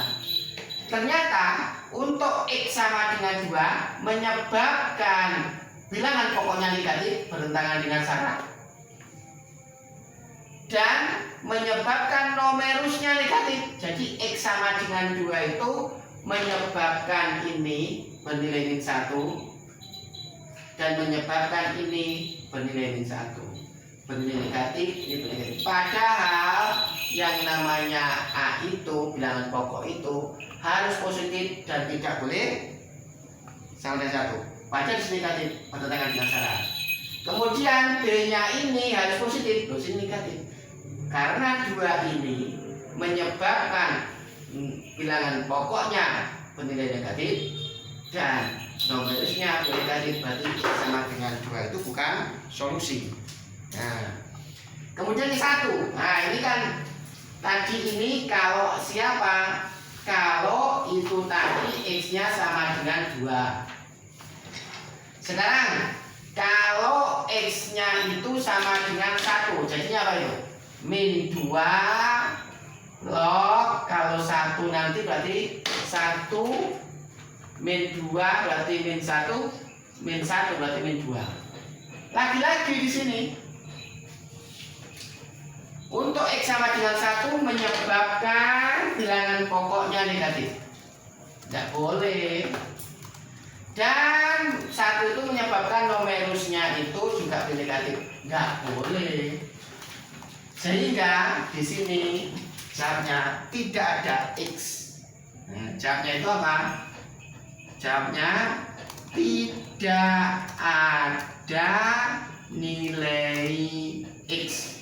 ternyata untuk X sama dengan 2 menyebabkan bilangan pokoknya negatif bertentangan dengan syarat. Dan menyebabkan numerusnya negatif. Jadi X sama dengan 2 itu menyebabkan ini bernilai min 1 dan menyebabkan ini bernilai min 1. Bernilai negatif, ini bernilai negatif. Padahal yang namanya A itu, bilangan pokok itu harus positif dan tidak boleh sama dengan 1. Padahal di sini negatif, bertentangan dengan syarat. Kemudian B-nya ini harus positif, dosis negatif. Karena 2 ini menyebabkan bilangan pokoknya bernilai negatif dan numerusnya negatif, berarti sama dengan 2 itu bukan solusi. Nah, kemudian ini 1. Nah, ini kan tadi ini kalau siapa? Kalau itu tadi X-nya sama dengan 2. Sekarang kalau X-nya itu sama dengan 1, jadinya apa itu? Min 2 log, kalau 1 nanti berarti 1 min 2 berarti min 1, min 1 berarti min 2. Lagi-lagi di sini untuk X sama dengan 1 menyebabkan bilangan pokoknya negatif. Tidak boleh. Dan 1 itu menyebabkan numerusnya itu juga negatif. Tidak boleh. Sehingga di sini jawabnya tidak ada X. Nah, jawabnya itu apa? Jawabnya tidak ada nilai X.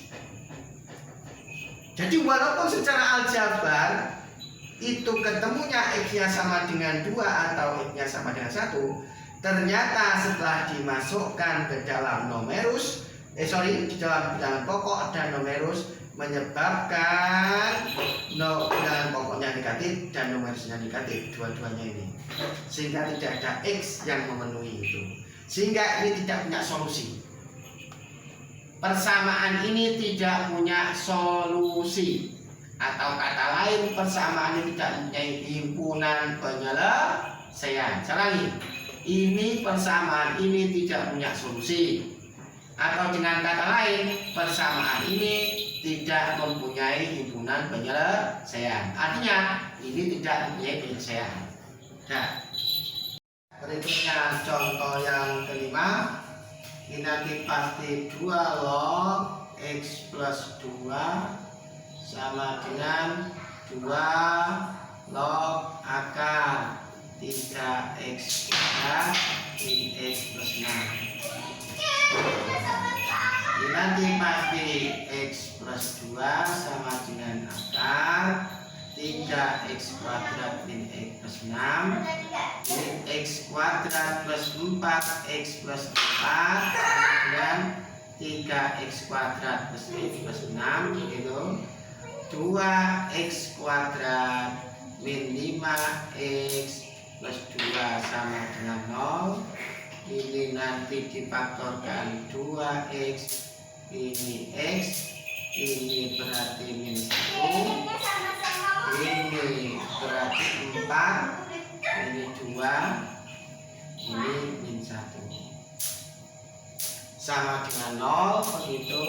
Jadi walaupun secara aljabar itu ketemunya X-nya sama dengan 2 atau X-nya sama dengan 1, ternyata setelah dimasukkan ke dalam numerus, di dalam bilangan pokok dan numerus, menyebabkan bilangan pokoknya negatif dan numerusnya negatif, dua-duanya ini, sehingga tidak ada X yang memenuhi itu, sehingga ini tidak punya solusi. Persamaan ini tidak punya solusi, atau kata lain persamaan ini tidak mempunyai himpunan penyelesaian. Saya ulangi, ini persamaan ini tidak punya solusi, atau dengan kata lain persamaan ini tidak mempunyai himpunan penyelesaian. Artinya ini tidak mempunyai penyelesaian. Nah, berikutnya contoh yang kelima. Ini nanti pasti 2 log X plus 2 sama dengan 2 log akar 3x kuadrat min x plus 6. Ini nanti pasti x plus 2 sama dengan akar 3x kuadrat min x plus 6. Ini x kuadrat plus 4x plus 4 sama dengan 3x kuadrat plus x plus 6 gitu. 2x kuadrat min 5x plus 2 sama dengan 0. Ini nanti difaktorkan 2x, ini x, ini berarti min 1, ini berarti 4, ini 2, ini min 1 sama dengan 0. Begitu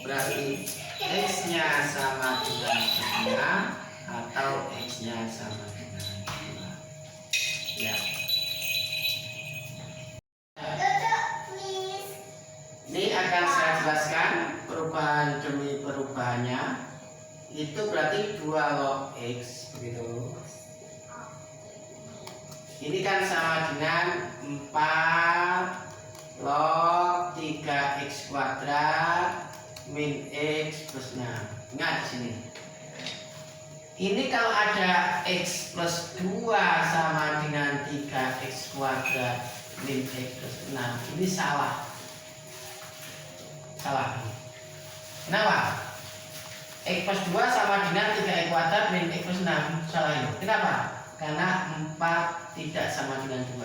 berarti X-nya sama dengan setengah atau X-nya sama dengan 2. Ya. Ini akan saya jelaskan perubahan demi perubahannya. Itu berarti 2 log X begitu. Ini kan sama dengan 4 log 3x kuadrat min x plus 6. Ingat di sini. Ini kalau ada x plus 2 sama dengan 3x kuadrat min x plus 6, ini salah. Salah. Kenapa? X plus 2 sama dengan 3x kuadrat min x plus 6. Salah ini. Kenapa? Karena 4 tidak sama dengan 2.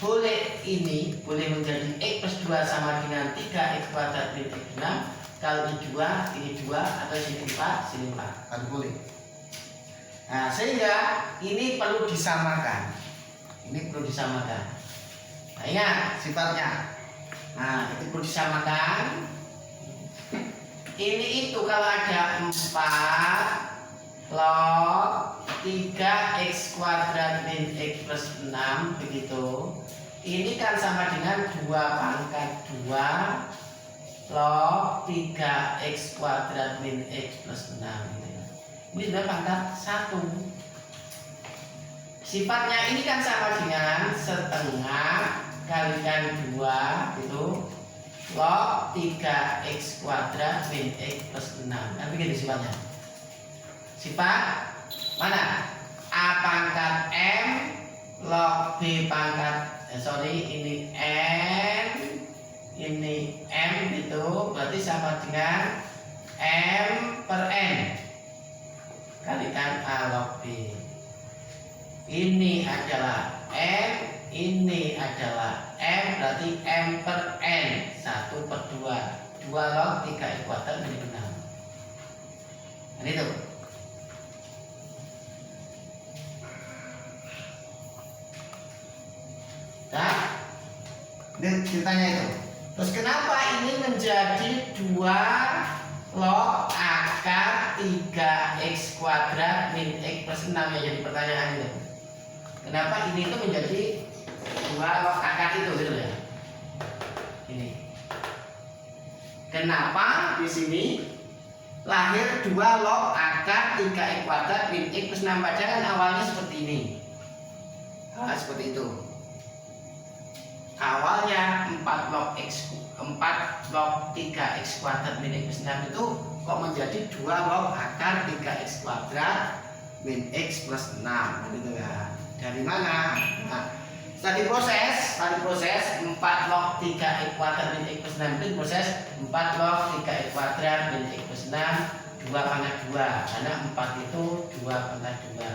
Boleh ini boleh menjadi x plus 2 sama dengan 3x kuadrat min x plus 6. Kalau ini 2 atau sini 4, sini 4. Kan boleh. Nah, sehingga ini perlu disamakan. Ini perlu disamakan. Nah, ingat sifatnya. Nah, itu perlu disamakan. Ini itu kalau ada 4 log 3x kuadrat min x plus 6 begitu. Ini kan sama dengan 2 pangkat 2 log 3x kuadrat min x plus 6 gitu ya. Ini sudah pangkat 1. Sifatnya ini kan sama dengan setengah kalikan 2 itu log 3x kuadrat min x plus 6. Kan begitu sifatnya. Sifat mana? A pangkat M log B pangkat ini N, ini M gitu, berarti sama dengan M per N kalikan A log B. Ini adalah N, ini adalah M, berarti M per N 1 per 2 log 3 kuadrat min 6. Nah, itu. Nah, ini ceritanya itu. Terus kenapa ini menjadi 2 log akar 3x kuadrat min x plus 6 ya, jadi pertanyaan itu. Kenapa ini itu menjadi 2 log akar itu gitu ya? Ini. Kenapa di sini lahir 2 log akar 3x kuadrat min x plus 6, padahal kan awalnya seperti ini. Nah, seperti itu. Awalnya 4 log 3x kuadrat min x plus 6 itu kok menjadi 2 log akar 3x kuadrat min x plus 6 gitu kan. Dari mana? Nah, tadi proses 4 log 3x kuadrat min x plus 6 itu proses 4 log 3x kuadrat min x plus 6 2 pangkat 2, karena 4 itu 2 pangkat 2.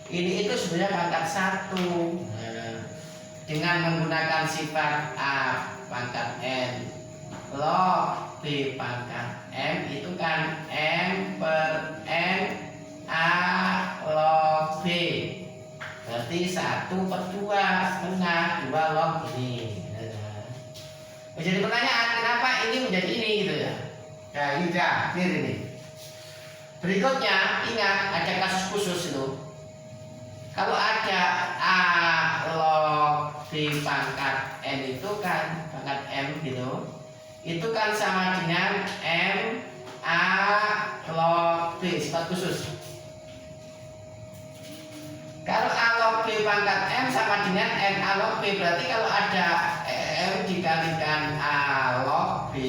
Ini itu sebenarnya pangkat 1. Nah, dengan menggunakan sifat A pangkat N log B pangkat M itu kan M per N A log B, berarti 1 per 2 setengah 2 log ini. Jadi pertanyaan, kenapa ini menjadi ini gitu ya? Nah, ini dah, ini. Berikutnya ingat ada kasus khusus itu. Kalau ada A log B pangkat N itu kan pangkat M gitu, itu kan sama dengan M A log B, sifat khusus. Kalau A log B pangkat M sama dengan N A log B, berarti kalau ada M dikalikan A log B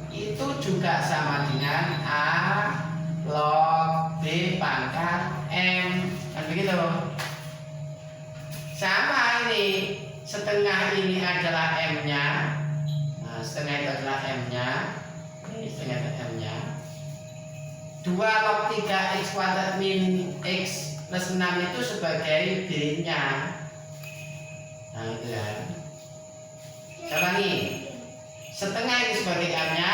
itu juga sama dengan A log B pangkat M, kan begitu. Sama ini, setengah ini adalah M-nya. Nah, setengah itu adalah M-nya. Ini setengah itu M-nya. 2 log 3x kuadrat min x plus 6 itu sebagai B-nya. Nah, itu kan. Saya ulangi. Setengah ini sebagai M-nya,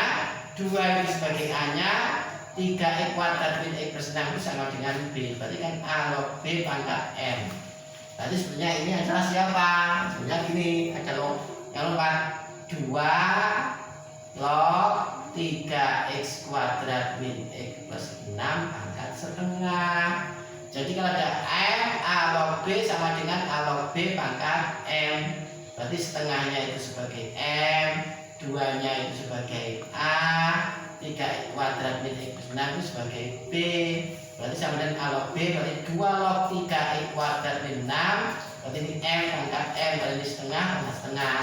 2 ini sebagai A-nya, 3x kuadrat min x plus 6 itu sama dengan B. Berarti kan A log B pangkat M. Tadi sebenarnya ini adalah siapa? Sebenarnya ini ada log yang lompat 2 log 3x kuadrat min x plus 6 pangkat setengah. Jadi kalau ada M A log B sama dengan A log B pangkat M, berarti setengahnya itu sebagai M, 2-nya itu sebagai A, 3x kuadrat min x plus 6 itu sebagai B. Berarti sama dengan A log B, berarti 2 log 3x kuadrat min 6, berarti ini M pangkat M, berarti ini setengah pangkat setengah.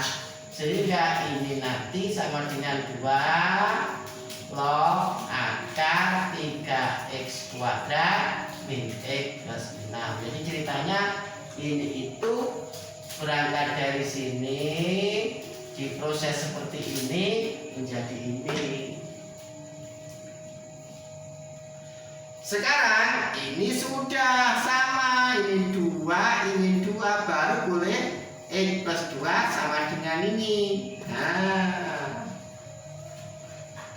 Sehingga ini nanti sama dengan 2 log akar 3x kuadrat min x plus 6. Jadi ceritanya ini itu berangkat dari sini, diproses seperti ini menjadi ini. Sekarang ini sudah sama, ini 2, baru boleh x plus 2 sama dengan ini. Nah,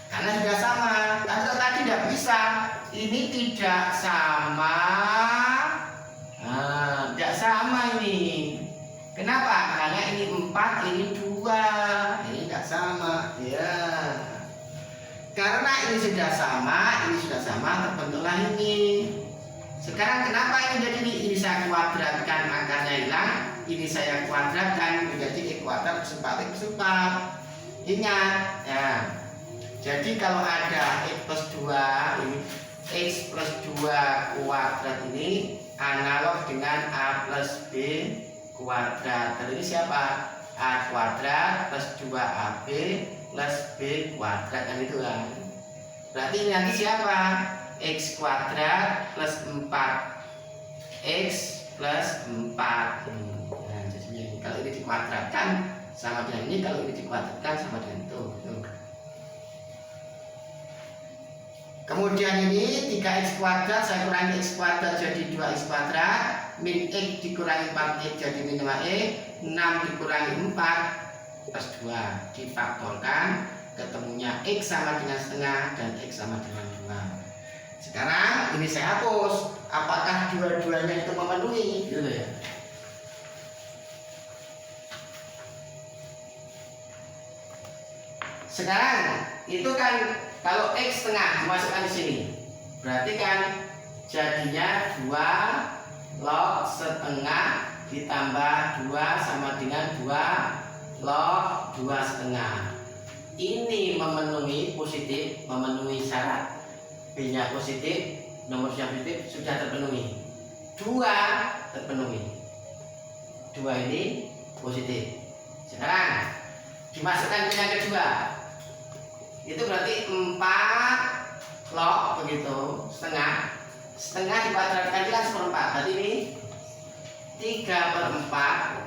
karena sudah sama. Kalau tadi tidak bisa, ini tidak sama. Nah, tidak sama ini. Kenapa? Karena ini 4, ini 2. Ini tidak sama. Ya. Karena ini sudah sama, terbentuklah ini. Sekarang kenapa ini jadi ini saya kuadratkan akarnya hilang, ini saya kuadratkan menjadi x kuadrat plus 4x plus 4. Ingat ya. Jadi kalau ada x plus 2 ini x plus 2 kuadrat ini analog dengan a plus b kuadrat. Dan ini siapa? A kuadrat plus 2ab plus b kuadrat, kan itu kan. Berarti ini nanti siapa? X kuadrat plus 4x plus 4. Nah, jadinya ini kalau ini dikuadratkan sama dengan ini, kalau ini dikuadratkan sama dengan itu. Kemudian ini 3x kuadrat saya kurangi x kuadrat jadi 2x kuadrat, min x dikurangi 4x jadi min 5x, 6 dikurangi 4 plus 2 difaktorkan, ketemunya x sama dengan setengah dan x sama dengan 2. Sekarang ini saya hapus. Apakah dua-duanya itu memenuhi? Gitu ya. Sekarang itu kan kalau x setengah dimasukkan di sini, berarti kan jadinya 2 log setengah ditambah 2 sama dengan 2 log 2 setengah. Ini memenuhi positif, memenuhi syarat. B nya positif, nomor yang positif sudah terpenuhi. 2 terpenuhi. 2 ini positif. Sekarang dimasukkan ke yang kedua. Itu berarti 4 log begitu, setengah. Setengah dikuadratkan kan seperempat. Berarti ini 3/4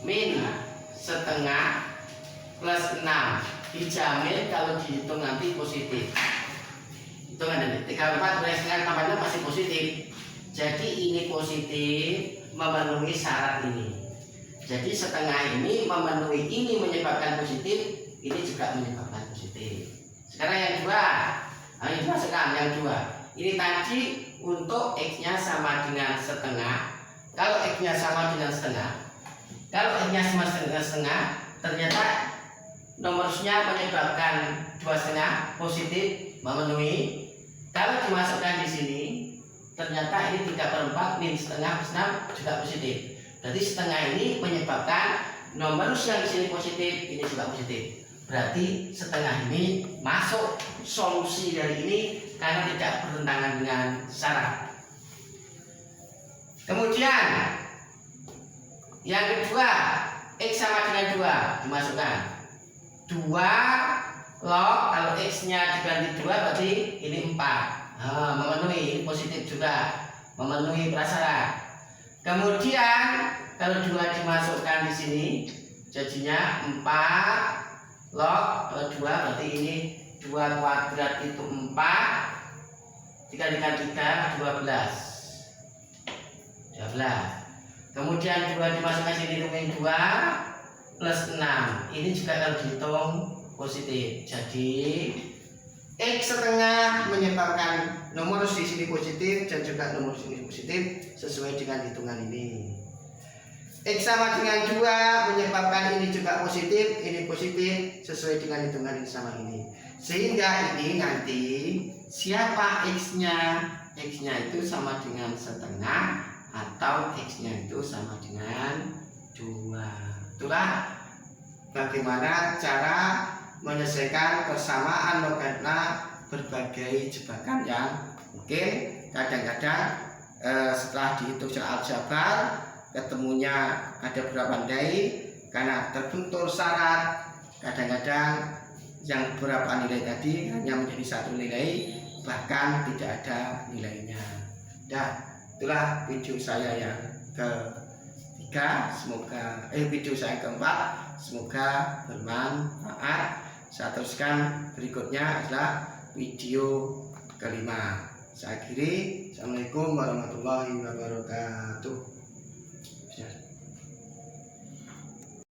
min setengah plus 6. Dijamin kalau dihitung nanti positif. Hitungan ini 3/4 kurang setengah tambah 6 masih positif. Jadi ini positif, memenuhi syarat ini. Jadi setengah ini memenuhi ini menyebabkan positif, ini juga menyebabkan positif. Sekarang yang dua, ini dimasukkan yang dua. Ini tadi untuk x-nya sama dengan setengah. Kalau x-nya sama dengan setengah, kalau x-nya sama dengan setengah, ternyata nomornya menyebabkan 2,5 positif, memenuhi. Kalau dimasukkan di sini, ternyata ini 3/4 min setengah plus 6 juga positif. Jadi setengah ini menyebabkan nomor yang di sini positif, ini juga positif. Berarti setengah ini masuk solusi dari ini karena tidak bertentangan dengan syarat. Kemudian yang kedua, x sama dengan 2 dimasukkan. 2 log, kalau x-nya diganti 2 berarti ini 4. Memenuhi positif juga, memenuhi prasyarat. Kemudian kalau 2 dimasukkan di sini jadinya 4 log, kalau 2 berarti ini 2 kuadrat itu 4, 3 dikali 3 12. Kemudian 2 dimasukkan sini itu 2 plus 6. Ini juga kalau dihitung positif. Jadi x setengah menyebabkan nomor di sini positif dan juga nomor di sini positif sesuai dengan hitungan ini. X sama dengan 2 menyebabkan ini juga positif, ini positif sesuai dengan hitungan ini sama ini. Sehingga ini nanti siapa x-nya? X-nya itu sama dengan setengah atau x-nya itu sama dengan 2. Itulah bagaimana cara menyelesaikan persamaan logaritma berbagai jebakan yang mungkin kadang-kadang setelah dihitung secara aljabar ketemunya ada beberapa nilai karena terbentur syarat. Kadang-kadang yang beberapa nilai tadi hanya menjadi satu nilai, bahkan tidak ada nilainya. Dan itulah video saya yang ketiga, semoga video saya keempat, semoga bermanfaat. Saya teruskan berikutnya adalah video kelima. Saya akhiri. Assalamualaikum warahmatullahi wabarakatuh.